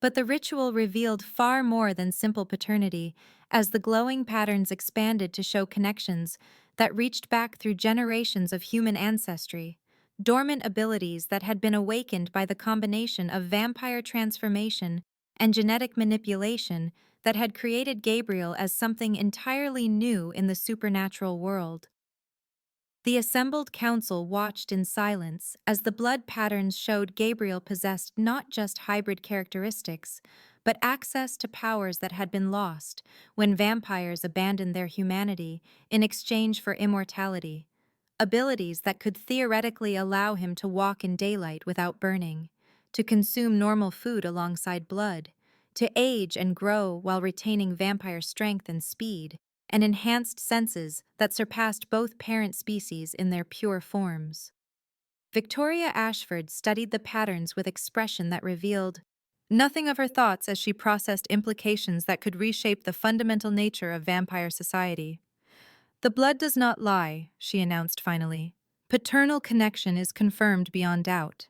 But the ritual revealed far more than simple paternity, as the glowing patterns expanded to show connections that reached back through generations of human ancestry, dormant abilities that had been awakened by the combination of vampire transformation and genetic manipulation that had created Gabriel as something entirely new in the supernatural world. The assembled council watched in silence as the blood patterns showed Gabriel possessed not just hybrid characteristics, but access to powers that had been lost when vampires abandoned their humanity in exchange for immortality, abilities that could theoretically allow him to walk in daylight without burning, to consume normal food alongside blood, to age and grow while retaining vampire strength and speed, and enhanced senses that surpassed both parent species in their pure forms. Victoria Ashford studied the patterns with expression that revealed nothing of her thoughts as she processed implications that could reshape the fundamental nature of vampire society. "The blood does not lie," she announced finally. "Paternal connection is confirmed beyond doubt.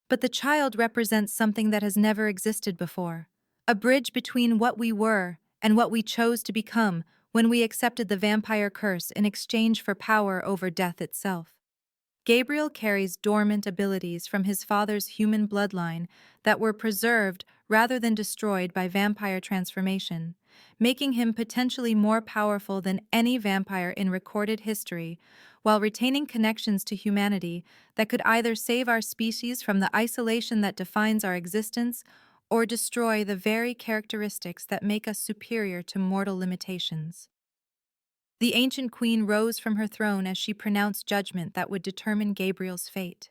But the child represents something that has never existed before, a bridge between what we were and what we chose to become when we accepted the vampire curse in exchange for power over death itself." Gabriel carries dormant abilities from his father's human bloodline that were preserved rather than destroyed by vampire transformation, making him potentially more powerful than any vampire in recorded history, while retaining connections to humanity that could either save our species from the isolation that defines our existence or destroy the very characteristics that make us superior to mortal limitations. The ancient queen rose from her throne as she pronounced judgment that would determine Gabriel's fate.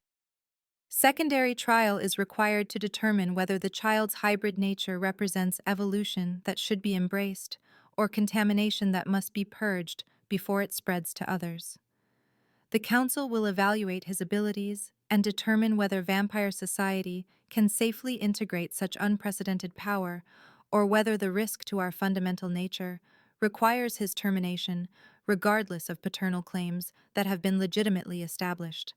Secondary trial is required to determine whether the child's hybrid nature represents evolution that should be embraced or contamination that must be purged before it spreads to others. The council will evaluate his abilities and determine whether vampire society can safely integrate such unprecedented power or whether the risk to our fundamental nature requires his termination, regardless of paternal claims that have been legitimately established.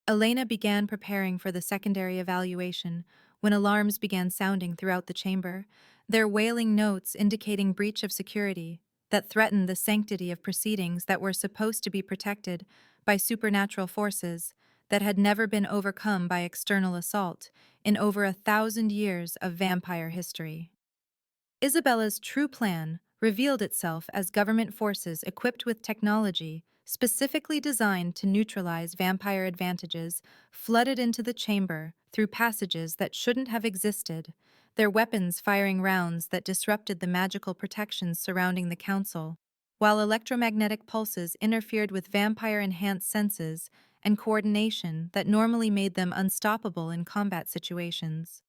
Elena began preparing for the secondary evaluation when alarms began sounding throughout the chamber, their wailing notes indicating breach of security that threatened the sanctity of proceedings that were supposed to be protected by supernatural forces that had never been overcome by external assault in over 1,000 years of vampire history. Isabella's true plan revealed itself as government forces equipped with technology specifically designed to neutralize vampire advantages flooded into the chamber through passages that shouldn't have existed, their weapons firing rounds that disrupted the magical protections surrounding the council, while electromagnetic pulses interfered with vampire-enhanced senses and coordination that normally made them unstoppable in combat situations.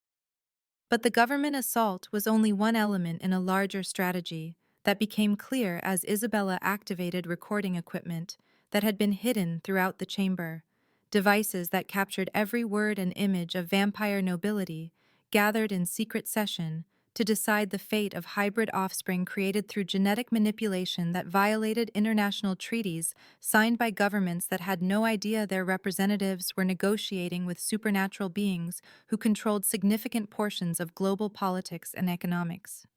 But the government assault was only one element in a larger strategy that became clear as Isabella activated recording equipment that had been hidden throughout the chamber, devices that captured every word and image of vampire nobility gathered in secret session to decide the fate of hybrid offspring created through genetic manipulation that violated international treaties signed by governments that had no idea their representatives were negotiating with supernatural beings who controlled significant portions of global politics and economics.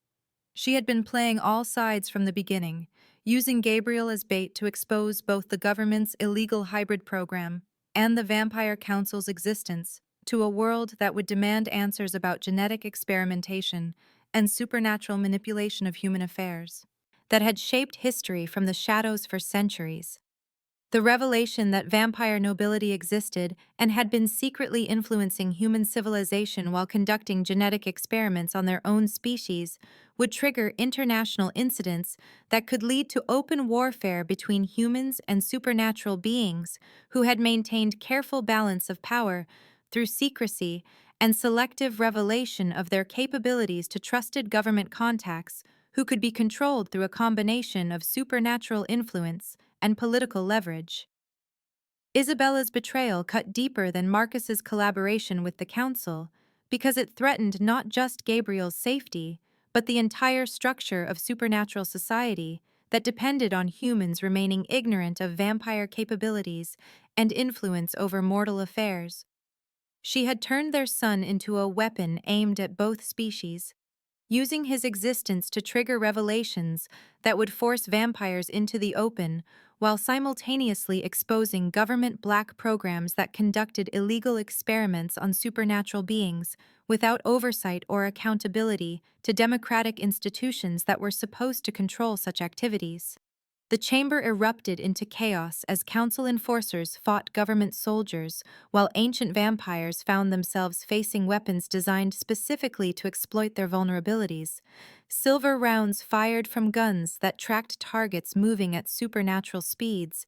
She had been playing all sides from the beginning, using Gabriel as bait to expose both the government's illegal hybrid program and the Vampire Council's existence to a world that would demand answers about genetic experimentation and supernatural manipulation of human affairs that had shaped history from the shadows for centuries. The revelation that vampire nobility existed and had been secretly influencing human civilization while conducting genetic experiments on their own species would trigger international incidents that could lead to open warfare between humans and supernatural beings who had maintained careful balance of power through secrecy and selective revelation of their capabilities to trusted government contacts who could be controlled through a combination of supernatural influence and political leverage. Isabella's betrayal cut deeper than Marcus's collaboration with the council because it threatened not just Gabriel's safety, but the entire structure of supernatural society that depended on humans remaining ignorant of vampire capabilities and influence over mortal affairs. She had turned their son into a weapon aimed at both species, using his existence to trigger revelations that would force vampires into the open while simultaneously exposing government black programs that conducted illegal experiments on supernatural beings without oversight or accountability to democratic institutions that were supposed to control such activities. The chamber erupted into chaos as council enforcers fought government soldiers, while ancient vampires found themselves facing weapons designed specifically to exploit their vulnerabilities. Silver rounds fired from guns that tracked targets moving at supernatural speeds,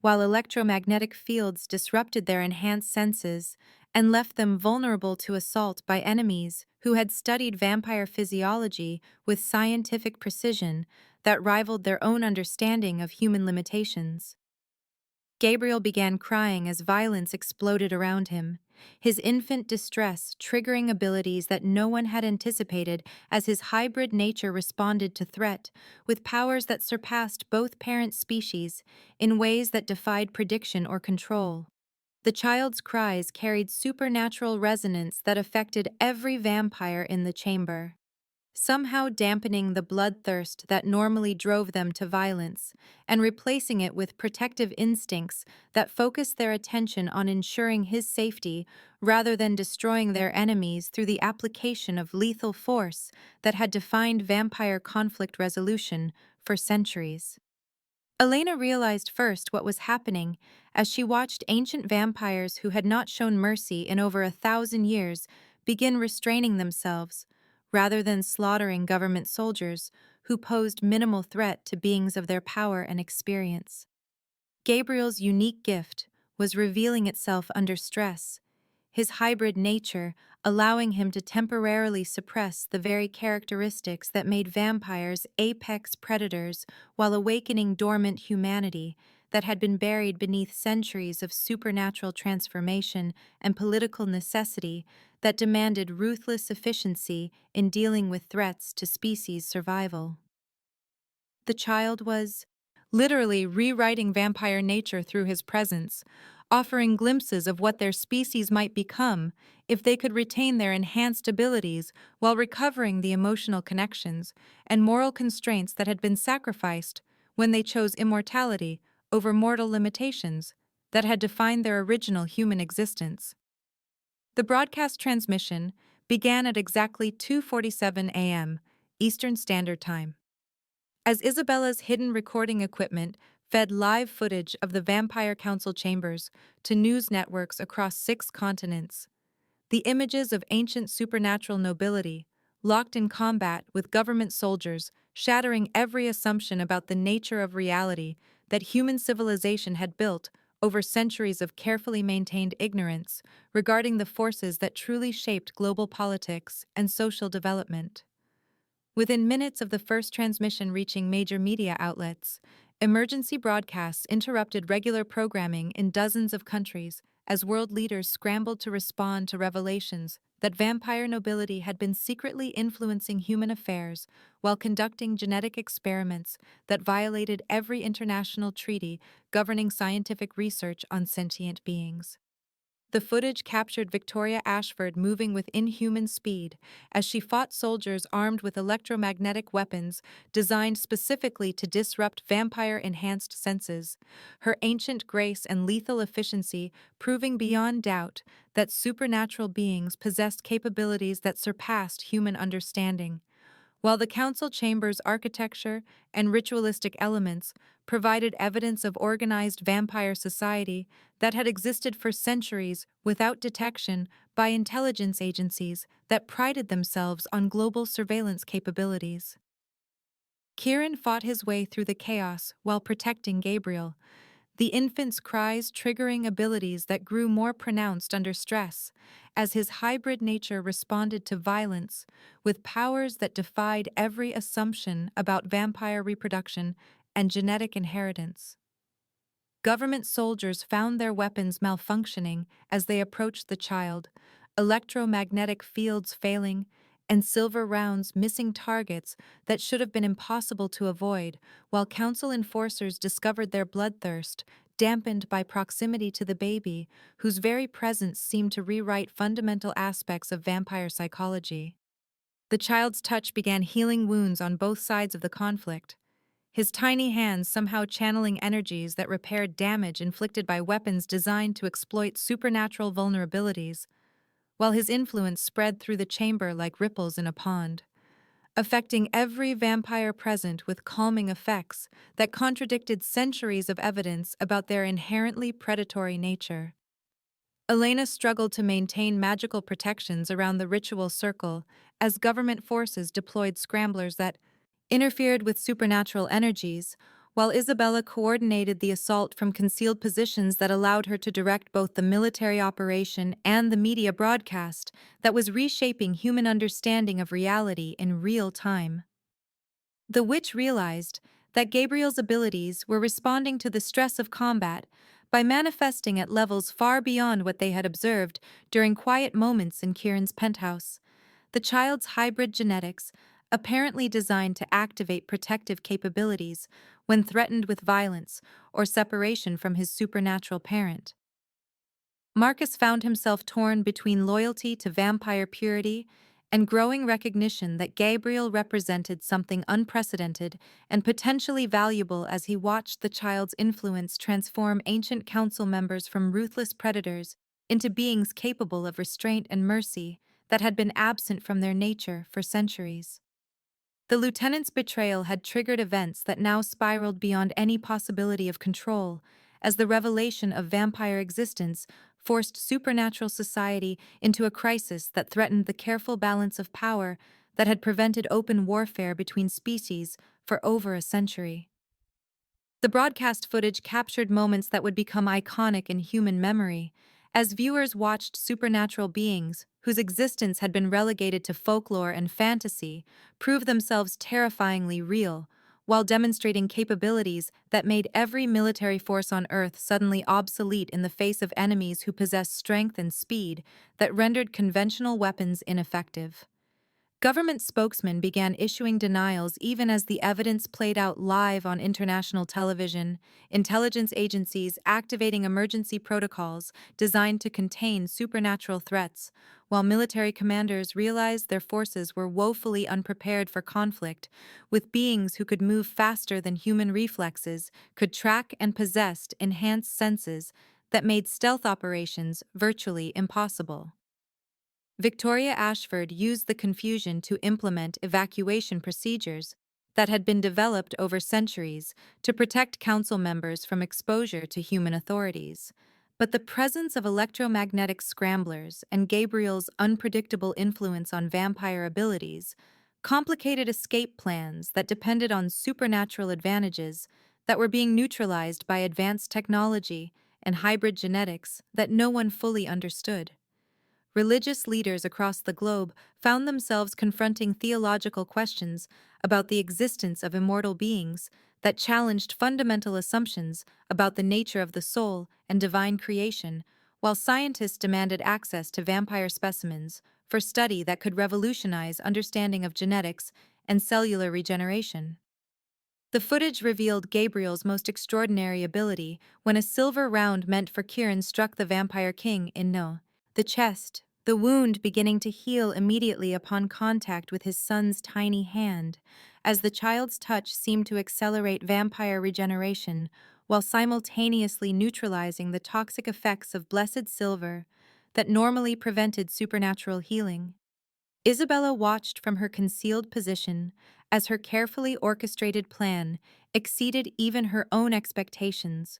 while electromagnetic fields disrupted their enhanced senses and left them vulnerable to assault by enemies who had studied vampire physiology with scientific precision that rivaled their own understanding of human limitations. Gabriel began crying as violence exploded around him, his infant distress triggering abilities that no one had anticipated as his hybrid nature responded to threat with powers that surpassed both parent species in ways that defied prediction or control. The child's cries carried supernatural resonance that affected every vampire in the chamber, somehow dampening the bloodthirst that normally drove them to violence and replacing it with protective instincts that focused their attention on ensuring his safety rather than destroying their enemies through the application of lethal force that had defined vampire conflict resolution for centuries. Elena realized first what was happening as she watched ancient vampires who had not shown mercy in over 1,000 years begin restraining themselves, rather than slaughtering government soldiers who posed minimal threat to beings of their power and experience. Gabriel's unique gift was revealing itself under stress, his hybrid nature allowing him to temporarily suppress the very characteristics that made vampires apex predators while awakening dormant humanity that had been buried beneath centuries of supernatural transformation and political necessity that demanded ruthless efficiency in dealing with threats to species survival. The child was literally rewriting vampire nature through his presence, offering glimpses of what their species might become if they could retain their enhanced abilities while recovering the emotional connections and moral constraints that had been sacrificed when they chose immortality over mortal limitations that had defined their original human existence. The broadcast transmission began at exactly 2:47 a.m. Eastern Standard Time. As Isabella's hidden recording equipment fed live footage of the Vampire Council chambers to news networks across 6 continents, the images of ancient supernatural nobility, locked in combat with government soldiers, shattering every assumption about the nature of reality that human civilization had built over centuries of carefully maintained ignorance regarding the forces that truly shaped global politics and social development. Within minutes of the first transmission reaching major media outlets, emergency broadcasts interrupted regular programming in dozens of countries as world leaders scrambled to respond to revelations that vampire nobility had been secretly influencing human affairs while conducting genetic experiments that violated every international treaty governing scientific research on sentient beings. The footage captured Victoria Ashford moving with inhuman speed as she fought soldiers armed with electromagnetic weapons designed specifically to disrupt vampire-enhanced senses, her ancient grace and lethal efficiency proving beyond doubt that supernatural beings possessed capabilities that surpassed human understanding. While the council chamber's architecture and ritualistic elements provided evidence of organized vampire society that had existed for centuries without detection by intelligence agencies that prided themselves on global surveillance capabilities. Kieran fought his way through the chaos while protecting Gabriel, the infant's cries triggering abilities that grew more pronounced under stress, as his hybrid nature responded to violence with powers that defied every assumption about vampire reproduction and genetic inheritance. Government soldiers found their weapons malfunctioning as they approached the child, electromagnetic fields failing, and silver rounds missing targets that should have been impossible to avoid, while council enforcers discovered their bloodthirst, dampened by proximity to the baby, whose very presence seemed to rewrite fundamental aspects of vampire psychology. The child's touch began healing wounds on both sides of the conflict, his tiny hands somehow channeling energies that repaired damage inflicted by weapons designed to exploit supernatural vulnerabilities, while his influence spread through the chamber like ripples in a pond, affecting every vampire present with calming effects that contradicted centuries of evidence about their inherently predatory nature. Elena struggled to maintain magical protections around the ritual circle as government forces deployed scramblers that interfered with supernatural energies, while Isabella coordinated the assault from concealed positions that allowed her to direct both the military operation and the media broadcast that was reshaping human understanding of reality in real time. The witch realized that Gabriel's abilities were responding to the stress of combat by manifesting at levels far beyond what they had observed during quiet moments in Kieran's penthouse. The child's hybrid genetics, apparently designed to activate protective capabilities when threatened with violence or separation from his supernatural parent. Marcus found himself torn between loyalty to vampire purity and growing recognition that Gabriel represented something unprecedented and potentially valuable as he watched the child's influence transform ancient council members from ruthless predators into beings capable of restraint and mercy that had been absent from their nature for centuries. The lieutenant's betrayal had triggered events that now spiraled beyond any possibility of control, as the revelation of vampire existence forced supernatural society into a crisis that threatened the careful balance of power that had prevented open warfare between species for over a century. The broadcast footage captured moments that would become iconic in human memory, as viewers watched supernatural beings, whose existence had been relegated to folklore and fantasy, prove themselves terrifyingly real, while demonstrating capabilities that made every military force on Earth suddenly obsolete in the face of enemies who possessed strength and speed that rendered conventional weapons ineffective. Government spokesmen began issuing denials even as the evidence played out live on international television, intelligence agencies activating emergency protocols designed to contain supernatural threats, while military commanders realized their forces were woefully unprepared for conflict, with beings who could move faster than human reflexes, could track and possess enhanced senses that made stealth operations virtually impossible. Victoria Ashford used the confusion to implement evacuation procedures that had been developed over centuries to protect council members from exposure to human authorities. But the presence of electromagnetic scramblers and Gabriel's unpredictable influence on vampire abilities complicated escape plans that depended on supernatural advantages that were being neutralized by advanced technology and hybrid genetics that no one fully understood. Religious leaders across the globe found themselves confronting theological questions about the existence of immortal beings that challenged fundamental assumptions about the nature of the soul and divine creation, while scientists demanded access to vampire specimens for study that could revolutionize understanding of genetics and cellular regeneration. The footage revealed Gabriel's most extraordinary ability when a silver round meant for Kieran struck the vampire king in the chest, the wound beginning to heal immediately upon contact with his son's tiny hand, as the child's touch seemed to accelerate vampire regeneration while simultaneously neutralizing the toxic effects of blessed silver that normally prevented supernatural healing. Isabella watched from her concealed position as her carefully orchestrated plan exceeded even her own expectations.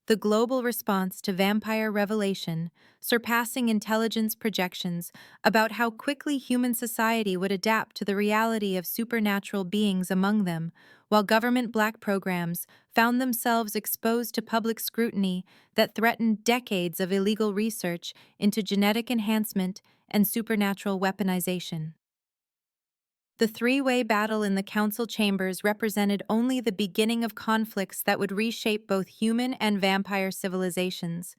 The global response to vampire revelation, surpassing intelligence projections about how quickly human society would adapt to the reality of supernatural beings among them, while government black programs found themselves exposed to public scrutiny that threatened decades of illegal research into genetic enhancement and supernatural weaponization. The three-way battle in the council chambers represented only the beginning of conflicts that would reshape both human and vampire civilizations,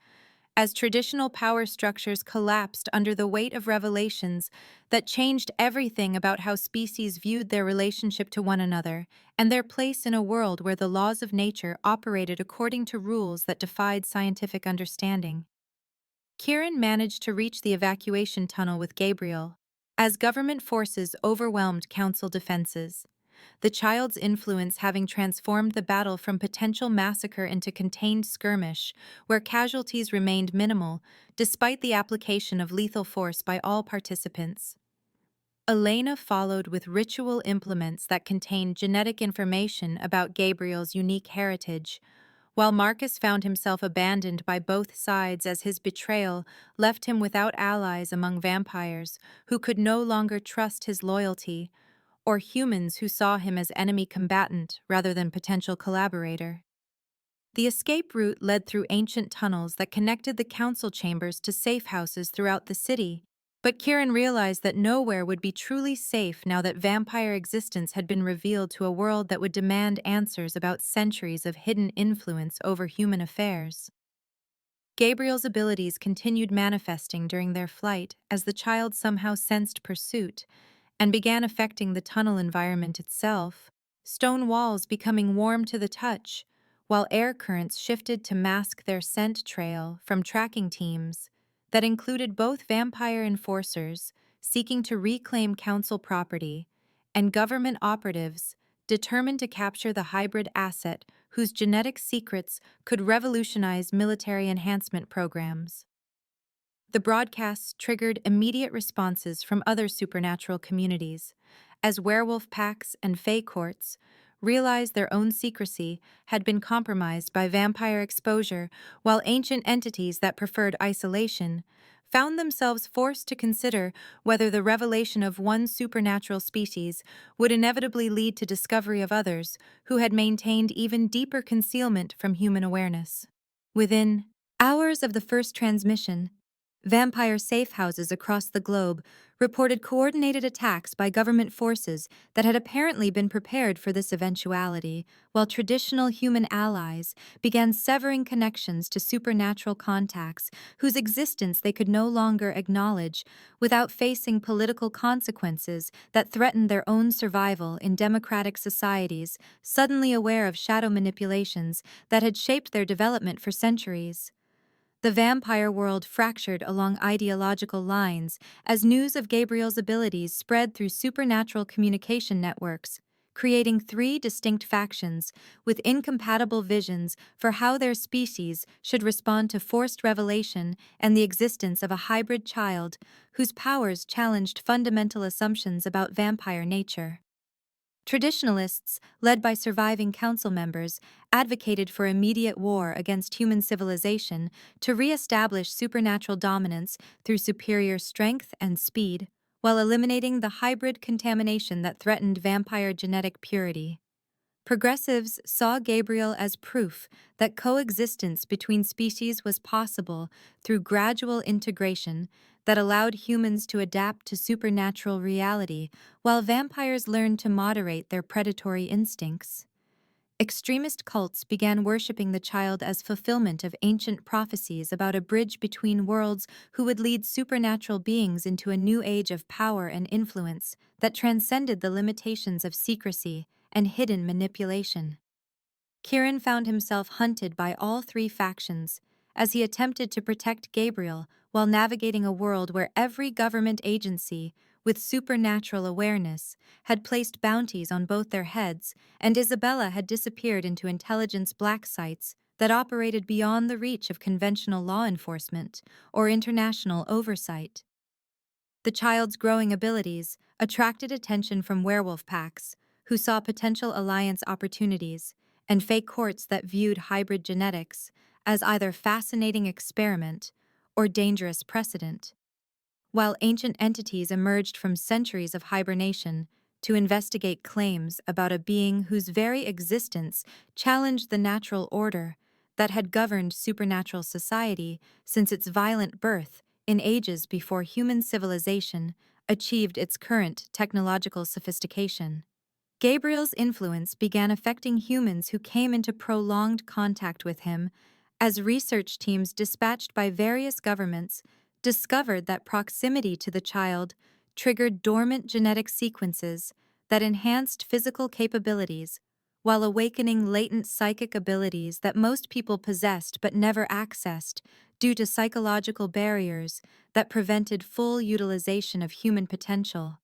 as traditional power structures collapsed under the weight of revelations that changed everything about how species viewed their relationship to one another and their place in a world where the laws of nature operated according to rules that defied scientific understanding. Kieran managed to reach the evacuation tunnel with Gabriel, as government forces overwhelmed council defenses, the child's influence having transformed the battle from potential massacre into contained skirmish, where casualties remained minimal despite the application of lethal force by all participants. Elena followed with ritual implements that contained genetic information about Gabriel's unique heritage, while Marcus found himself abandoned by both sides as his betrayal left him without allies among vampires who could no longer trust his loyalty, or humans who saw him as enemy combatant rather than potential collaborator. The escape route led through ancient tunnels that connected the council chambers to safe houses throughout the city, but Kieran realized that nowhere would be truly safe now that vampire existence had been revealed to a world that would demand answers about centuries of hidden influence over human affairs. Gabriel's abilities continued manifesting during their flight as the child somehow sensed pursuit and began affecting the tunnel environment itself, stone walls becoming warm to the touch, while air currents shifted to mask their scent trail from tracking teams that included both vampire enforcers seeking to reclaim council property and government operatives determined to capture the hybrid asset whose genetic secrets could revolutionize military enhancement programs. The broadcasts triggered immediate responses from other supernatural communities, as werewolf packs and fae courts realized their own secrecy had been compromised by vampire exposure, while ancient entities that preferred isolation found themselves forced to consider whether the revelation of one supernatural species would inevitably lead to discovery of others who had maintained even deeper concealment from human awareness. Within hours of the first transmission, vampire safe houses across the globe reported coordinated attacks by government forces that had apparently been prepared for this eventuality, while traditional human allies began severing connections to supernatural contacts whose existence they could no longer acknowledge without facing political consequences that threatened their own survival in democratic societies, suddenly aware of shadow manipulations that had shaped their development for centuries. The vampire world fractured along ideological lines as news of Gabriel's abilities spread through supernatural communication networks, creating three distinct factions with incompatible visions for how their species should respond to forced revelation and the existence of a hybrid child whose powers challenged fundamental assumptions about vampire nature. Traditionalists, led by surviving council members, advocated for immediate war against human civilization to re-establish supernatural dominance through superior strength and speed, while eliminating the hybrid contamination that threatened vampire genetic purity. Progressives saw Gabriel as proof that coexistence between species was possible through gradual integration that allowed humans to adapt to supernatural reality while vampires learned to moderate their predatory instincts. Extremist cults began worshipping the child as fulfillment of ancient prophecies about a bridge between worlds who would lead supernatural beings into a new age of power and influence that transcended the limitations of secrecy and hidden manipulation. Kieran found himself hunted by all three factions as he attempted to protect Gabriel while navigating a world where every government agency, with supernatural awareness, had placed bounties on both their heads, and Isabella had disappeared into intelligence black sites that operated beyond the reach of conventional law enforcement or international oversight. The child's growing abilities attracted attention from werewolf packs, who saw potential alliance opportunities, and fake courts that viewed hybrid genetics as either fascinating experiment or dangerous precedent. While ancient entities emerged from centuries of hibernation to investigate claims about a being whose very existence challenged the natural order that had governed supernatural society since its violent birth in ages before human civilization achieved its current technological sophistication. Gabriel's influence began affecting humans who came into prolonged contact with him as research teams dispatched by various governments discovered that proximity to the child triggered dormant genetic sequences that enhanced physical capabilities while awakening latent psychic abilities that most people possessed but never accessed due to psychological barriers that prevented full utilization of human potential.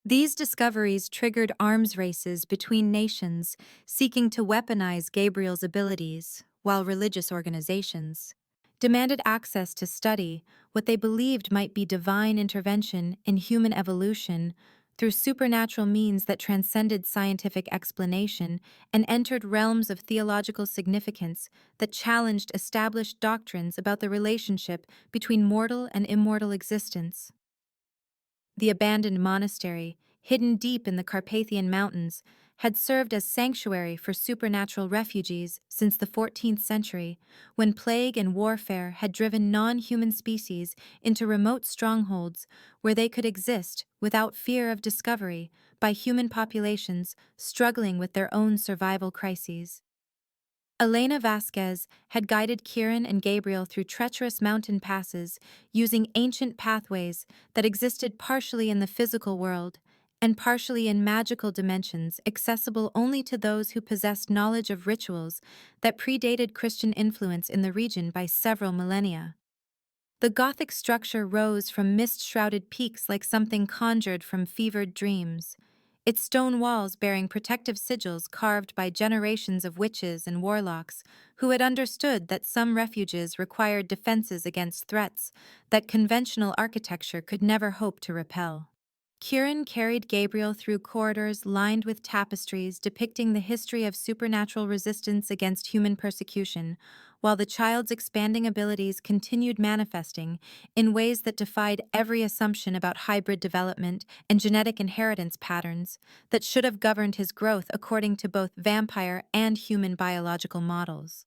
These discoveries triggered arms races between nations seeking to weaponize Gabriel's abilities, while religious organizations demanded access to study what they believed might be divine intervention in human evolution through supernatural means that transcended scientific explanation and entered realms of theological significance that challenged established doctrines about the relationship between mortal and immortal existence. The abandoned monastery, hidden deep in the Carpathian Mountains, had served as sanctuary for supernatural refugees since the 14th century, when plague and warfare had driven non-human species into remote strongholds where they could exist without fear of discovery by human populations struggling with their own survival crises. Elena Vasquez had guided Kieran and Gabriel through treacherous mountain passes using ancient pathways that existed partially in the physical world and partially in magical dimensions accessible only to those who possessed knowledge of rituals that predated Christian influence in the region by several millennia. The Gothic structure rose from mist-shrouded peaks like something conjured from fevered dreams, its stone walls bearing protective sigils carved by generations of witches and warlocks who had understood that some refuges required defenses against threats that conventional architecture could never hope to repel. Kieran carried Gabriel through corridors lined with tapestries depicting the history of supernatural resistance against human persecution, while the child's expanding abilities continued manifesting in ways that defied every assumption about hybrid development and genetic inheritance patterns that should have governed his growth according to both vampire and human biological models.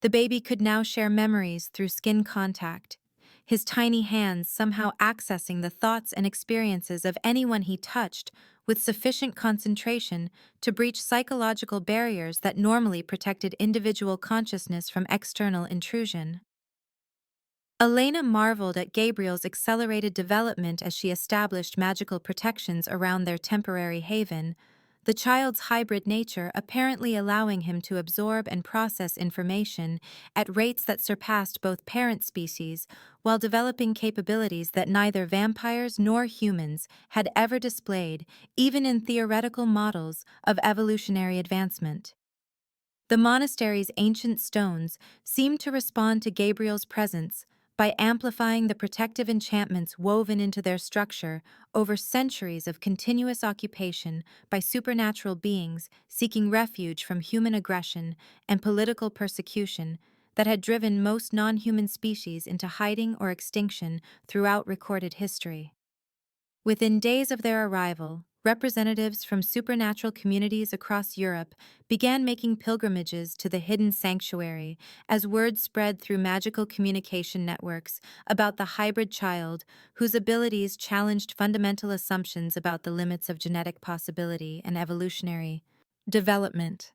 The baby could now share memories through skin contact, his tiny hands somehow accessing the thoughts and experiences of anyone he touched with sufficient concentration to breach psychological barriers that normally protected individual consciousness from external intrusion. Elena marveled at Gabriel's accelerated development as she established magical protections around their temporary haven, the child's hybrid nature apparently allowing him to absorb and process information at rates that surpassed both parent species while developing capabilities that neither vampires nor humans had ever displayed, even in theoretical models of evolutionary advancement. The monastery's ancient stones seemed to respond to Gabriel's presence by amplifying the protective enchantments woven into their structure over centuries of continuous occupation by supernatural beings seeking refuge from human aggression and political persecution that had driven most non-human species into hiding or extinction throughout recorded history. Within days of their arrival, representatives from supernatural communities across Europe began making pilgrimages to the hidden sanctuary as word spread through magical communication networks about the hybrid child whose abilities challenged fundamental assumptions about the limits of genetic possibility and evolutionary development.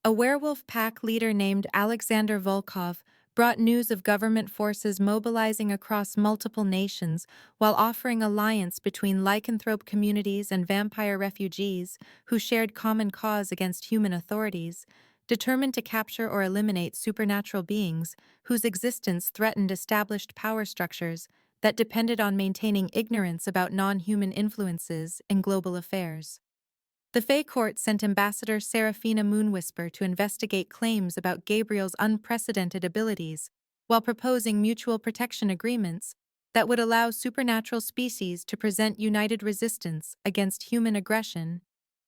A werewolf pack leader named Alexander Volkov brought news of government forces mobilizing across multiple nations while offering alliance between lycanthrope communities and vampire refugees who shared common cause against human authorities, determined to capture or eliminate supernatural beings whose existence threatened established power structures that depended on maintaining ignorance about non-human influences in global affairs. The Fae Court sent Ambassador Serafina Moonwhisper to investigate claims about Gabriel's unprecedented abilities, while proposing mutual protection agreements that would allow supernatural species to present united resistance against human aggression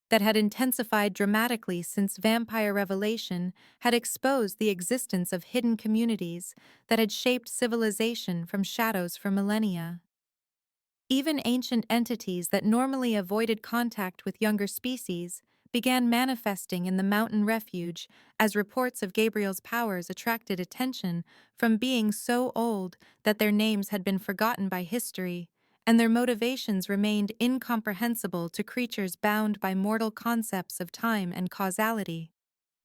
that had intensified dramatically since vampire revelation had exposed the existence of hidden communities that had shaped civilization from shadows for millennia. Even ancient entities that normally avoided contact with younger species began manifesting in the mountain refuge as reports of Gabriel's powers attracted attention from beings so old that their names had been forgotten by history, and their motivations remained incomprehensible to creatures bound by mortal concepts of time and causality.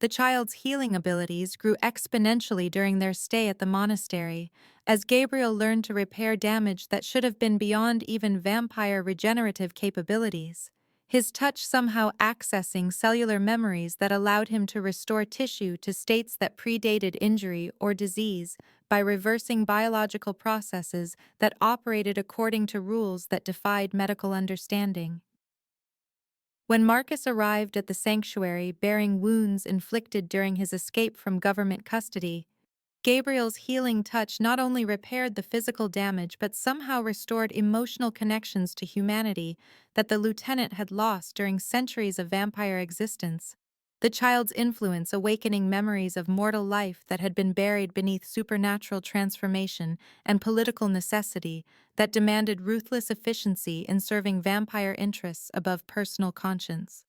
The child's healing abilities grew exponentially during their stay at the monastery, as Gabriel learned to repair damage that should have been beyond even vampire regenerative capabilities, his touch somehow accessing cellular memories that allowed him to restore tissue to states that predated injury or disease by reversing biological processes that operated according to rules that defied medical understanding. When Marcus arrived at the sanctuary bearing wounds inflicted during his escape from government custody, Gabriel's healing touch not only repaired the physical damage but somehow restored emotional connections to humanity that the lieutenant had lost during centuries of vampire existence. The child's influence awakening memories of mortal life that had been buried beneath supernatural transformation and political necessity that demanded ruthless efficiency in serving vampire interests above personal conscience.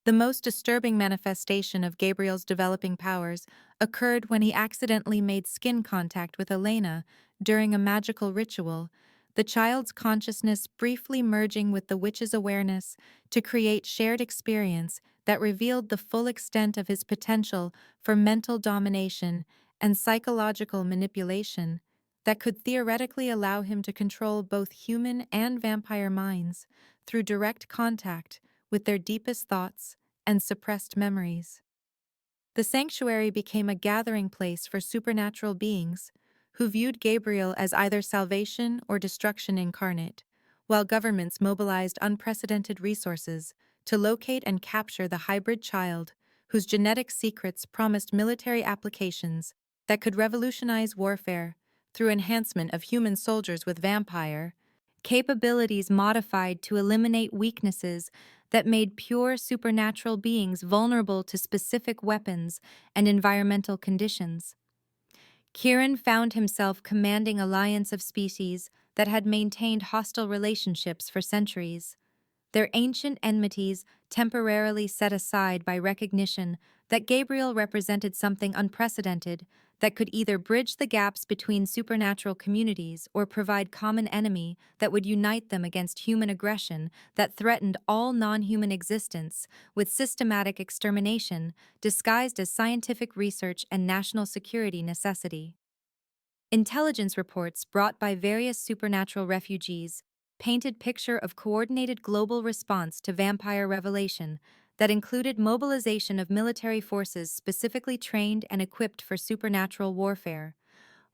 The most disturbing manifestation of Gabriel's developing powers occurred when he accidentally made skin contact with Elena during a magical ritual, the child's consciousness briefly merging with the witch's awareness to create shared experience that revealed the full extent of his potential for mental domination and psychological manipulation that could theoretically allow him to control both human and vampire minds through direct contact with their deepest thoughts and suppressed memories. The sanctuary became a gathering place for supernatural beings who viewed Gabriel as either salvation or destruction incarnate, while governments mobilized unprecedented resources to locate and capture the hybrid child whose genetic secrets promised military applications that could revolutionize warfare through enhancement of human soldiers with vampire capabilities modified to eliminate weaknesses that made pure supernatural beings vulnerable to specific weapons and environmental conditions. Kieran found himself commanding a alliance of species that had maintained hostile relationships for centuries, their ancient enmities temporarily set aside by recognition that Gabriel represented something unprecedented that could either bridge the gaps between supernatural communities or provide common enemy that would unite them against human aggression that threatened all non-human existence with systematic extermination disguised as scientific research and national security necessity. Intelligence reports brought by various supernatural refugees painted picture of coordinated global response to vampire revelation that included mobilization of military forces specifically trained and equipped for supernatural warfare,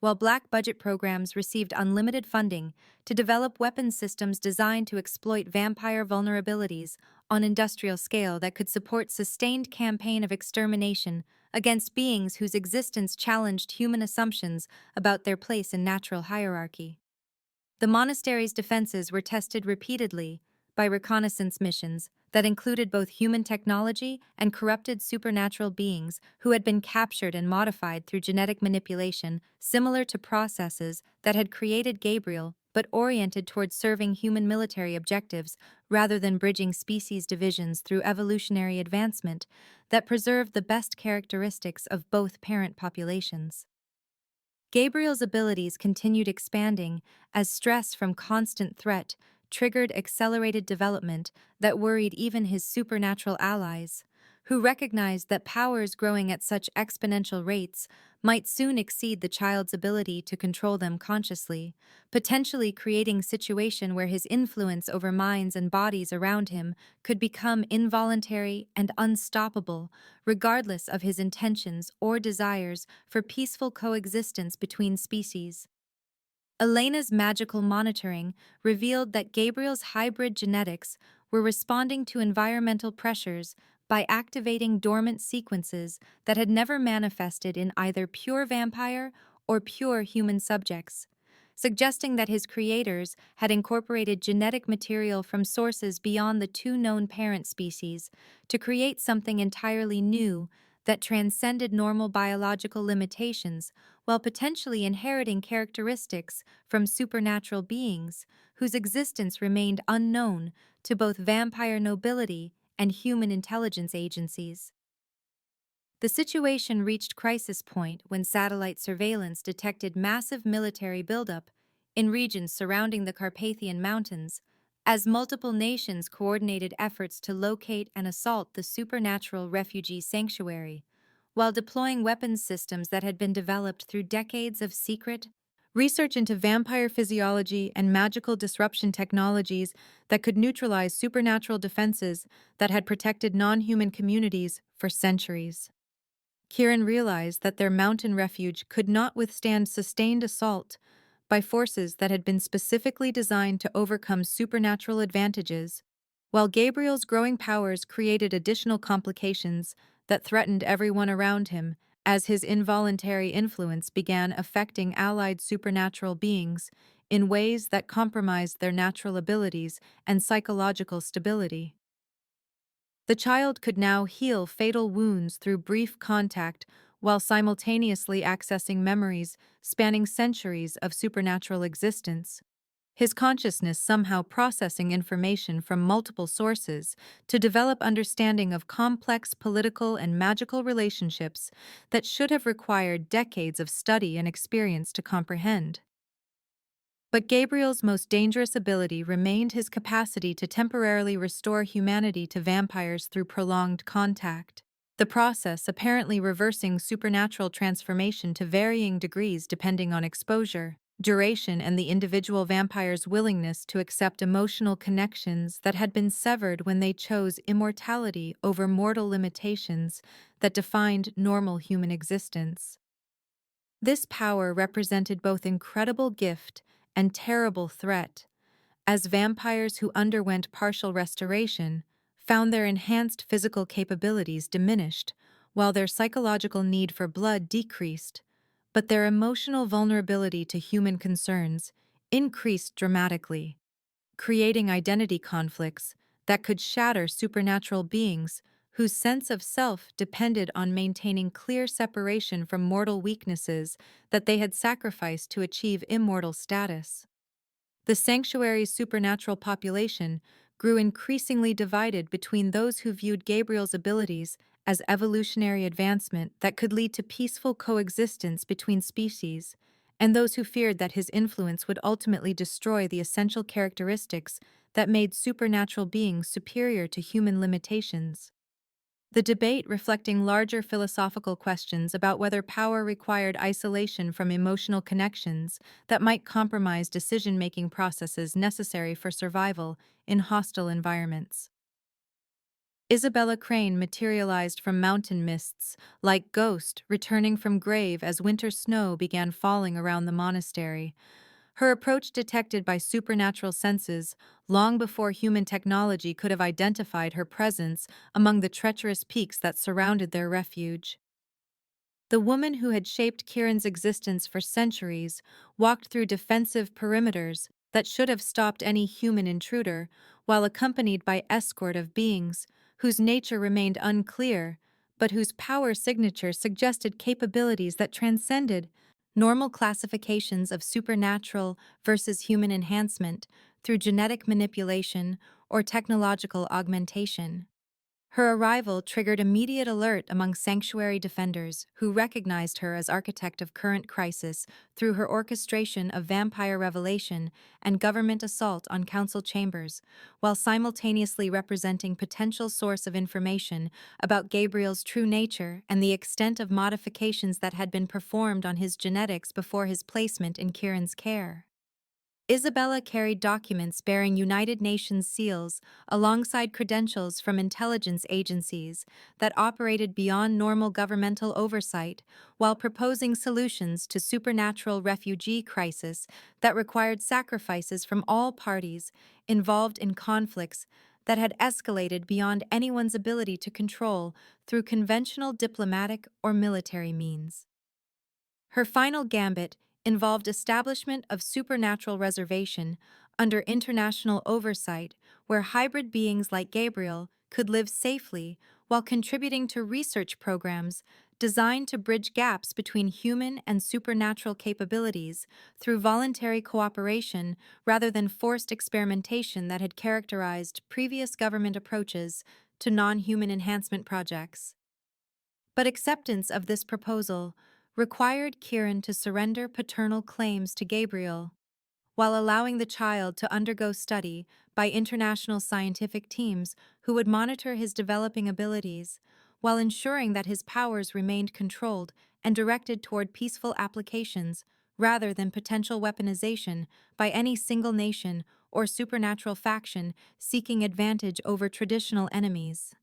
while black budget programs received unlimited funding to develop weapons systems designed to exploit vampire vulnerabilities on industrial scale that could support sustained campaign of extermination against beings whose existence challenged human assumptions about their place in natural hierarchy. The monastery's defenses were tested repeatedly by reconnaissance missions that included both human technology and corrupted supernatural beings who had been captured and modified through genetic manipulation similar to processes that had created Gabriel but oriented towards serving human military objectives rather than bridging species divisions through evolutionary advancement that preserved the best characteristics of both parent populations. Gabriel's abilities continued expanding as stress from constant threat triggered accelerated development that worried even his supernatural allies, who recognized that powers growing at such exponential rates might soon exceed the child's ability to control them consciously, potentially creating a situation where his influence over minds and bodies around him could become involuntary and unstoppable, regardless of his intentions or desires for peaceful coexistence between species. Elena's magical monitoring revealed that Gabriel's hybrid genetics were responding to environmental pressures by activating dormant sequences that had never manifested in either pure vampire or pure human subjects, suggesting that his creators had incorporated genetic material from sources beyond the two known parent species to create something entirely new that transcended normal biological limitations while potentially inheriting characteristics from supernatural beings whose existence remained unknown to both vampire nobility and human intelligence agencies. The situation reached crisis point when satellite surveillance detected massive military buildup in regions surrounding the Carpathian Mountains, as multiple nations coordinated efforts to locate and assault the supernatural refugee sanctuary, while deploying weapons systems that had been developed through decades of secret research into vampire physiology and magical disruption technologies that could neutralize supernatural defenses that had protected non-human communities for centuries. Kieran realized that their mountain refuge could not withstand sustained assault by forces that had been specifically designed to overcome supernatural advantages, while Gabriel's growing powers created additional complications that threatened everyone around him as his involuntary influence began affecting allied supernatural beings in ways that compromised their natural abilities and psychological stability. The child could now heal fatal wounds through brief contact while simultaneously accessing memories spanning centuries of supernatural existence, his consciousness somehow processing information from multiple sources to develop understanding of complex political and magical relationships that should have required decades of study and experience to comprehend. But Gabriel's most dangerous ability remained his capacity to temporarily restore humanity to vampires through prolonged contact. The process apparently reversing supernatural transformation to varying degrees depending on exposure, duration, and the individual vampire's willingness to accept emotional connections that had been severed when they chose immortality over mortal limitations that defined normal human existence. This power represented both incredible gift and terrible threat, as vampires who underwent partial restoration found their enhanced physical capabilities diminished, while their psychological need for blood decreased, but their emotional vulnerability to human concerns increased dramatically, creating identity conflicts that could shatter supernatural beings whose sense of self depended on maintaining clear separation from mortal weaknesses that they had sacrificed to achieve immortal status. The sanctuary's supernatural population grew increasingly divided between those who viewed Gabriel's abilities as evolutionary advancement that could lead to peaceful coexistence between species, and those who feared that his influence would ultimately destroy the essential characteristics that made supernatural beings superior to human limitations. The debate reflecting larger philosophical questions about whether power required isolation from emotional connections that might compromise decision-making processes necessary for survival in hostile environments. Isabella Crane materialized from mountain mists, like ghost returning from grave as winter snow began falling around the monastery. Her approach detected by supernatural senses long before human technology could have identified her presence among the treacherous peaks that surrounded their refuge. The woman who had shaped Kieran's existence for centuries walked through defensive perimeters that should have stopped any human intruder, while accompanied by escort of beings whose nature remained unclear, but whose power signature suggested capabilities that transcended normal classifications of supernatural versus human enhancement through genetic manipulation or technological augmentation. Her arrival triggered immediate alert among sanctuary defenders who recognized her as architect of current crisis through her orchestration of vampire revelation and government assault on council chambers, while simultaneously representing potential source of information about Gabriel's true nature and the extent of modifications that had been performed on his genetics before his placement in Kieran's care. Isabella carried documents bearing United Nations seals alongside credentials from intelligence agencies that operated beyond normal governmental oversight while proposing solutions to supernatural refugee crisis that required sacrifices from all parties involved in conflicts that had escalated beyond anyone's ability to control through conventional diplomatic or military means. Her final gambit involved establishment of supernatural reservation under international oversight where hybrid beings like Gabriel could live safely while contributing to research programs designed to bridge gaps between human and supernatural capabilities through voluntary cooperation rather than forced experimentation that had characterized previous government approaches to non-human enhancement projects. But acceptance of this proposal required Kieran to surrender paternal claims to Gabriel, while allowing the child to undergo study by international scientific teams who would monitor his developing abilities, while ensuring that his powers remained controlled and directed toward peaceful applications rather than potential weaponization by any single nation or supernatural faction seeking advantage over traditional enemies.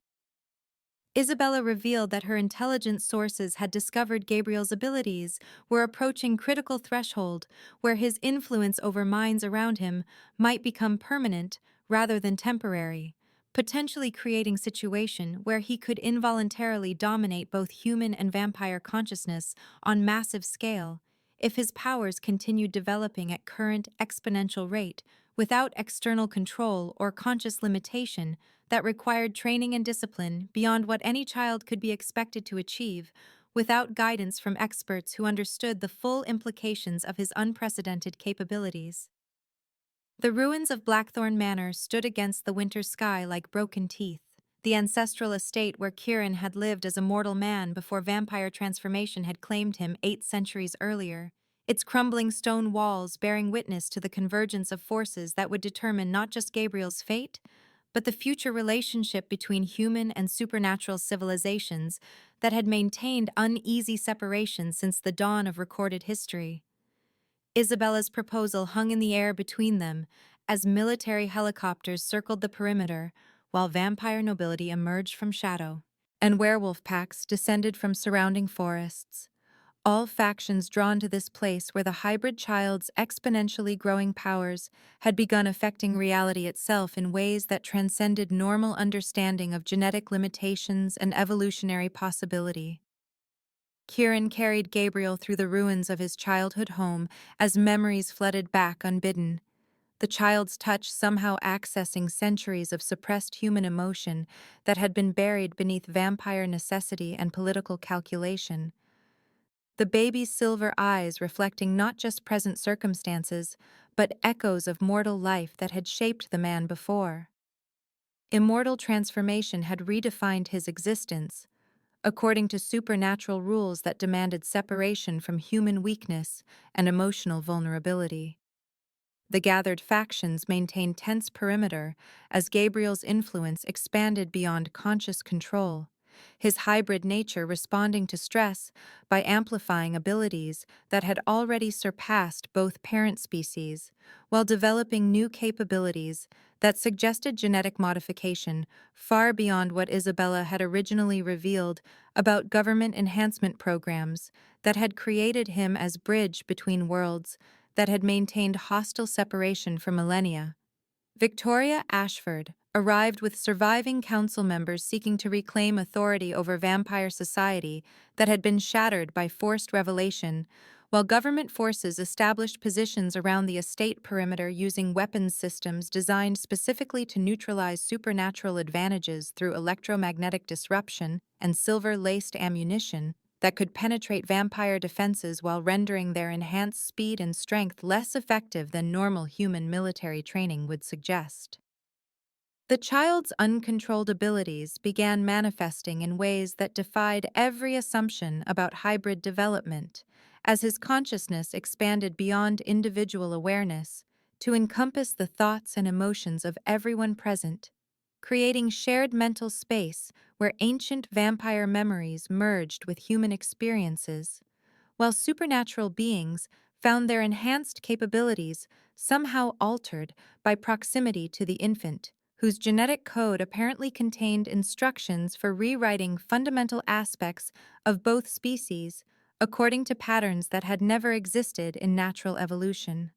Isabella revealed that her intelligence sources had discovered Gabriel's abilities were approaching critical threshold where his influence over minds around him might become permanent rather than temporary, potentially creating situation where he could involuntarily dominate both human and vampire consciousness on massive scale if his powers continued developing at current exponential rate without external control or conscious limitation that required training and discipline beyond what any child could be expected to achieve without guidance from experts who understood the full implications of his unprecedented capabilities. The ruins of Blackthorn Manor stood against the winter sky like broken teeth, the ancestral estate where Kieran had lived as a mortal man before vampire transformation had claimed him 8 centuries earlier, its crumbling stone walls bearing witness to the convergence of forces that would determine not just Gabriel's fate, but the future relationship between human and supernatural civilizations that had maintained uneasy separation since the dawn of recorded history. Isabella's proposal hung in the air between them as military helicopters circled the perimeter, while vampire nobility emerged from shadow, and werewolf packs descended from surrounding forests. All factions drawn to this place where the hybrid child's exponentially growing powers had begun affecting reality itself in ways that transcended normal understanding of genetic limitations and evolutionary possibility. Kieran carried Gabriel through the ruins of his childhood home as memories flooded back unbidden, the child's touch somehow accessing centuries of suppressed human emotion that had been buried beneath vampire necessity and political calculation. The baby's silver eyes reflecting not just present circumstances, but echoes of mortal life that had shaped the man before. Immortal transformation had redefined his existence, according to supernatural rules that demanded separation from human weakness and emotional vulnerability. The gathered factions maintained tense perimeter as Gabriel's influence expanded beyond conscious control, his hybrid nature responding to stress by amplifying abilities that had already surpassed both parent species, while developing new capabilities that suggested genetic modification far beyond what Isabella had originally revealed about government enhancement programs that had created him as bridge between worlds that had maintained hostile separation for millennia. Victoria Ashford arrived with surviving council members seeking to reclaim authority over vampire society that had been shattered by forced revelation, while government forces established positions around the estate perimeter using weapons systems designed specifically to neutralize supernatural advantages through electromagnetic disruption and silver-laced ammunition that could penetrate vampire defenses while rendering their enhanced speed and strength less effective than normal human military training would suggest. The child's uncontrolled abilities began manifesting in ways that defied every assumption about hybrid development, as his consciousness expanded beyond individual awareness to encompass the thoughts and emotions of everyone present, creating shared mental space where ancient vampire memories merged with human experiences, while supernatural beings found their enhanced capabilities somehow altered by proximity to the infant, whose genetic code apparently contained instructions for rewriting fundamental aspects of both species according to patterns that had never existed in natural evolution.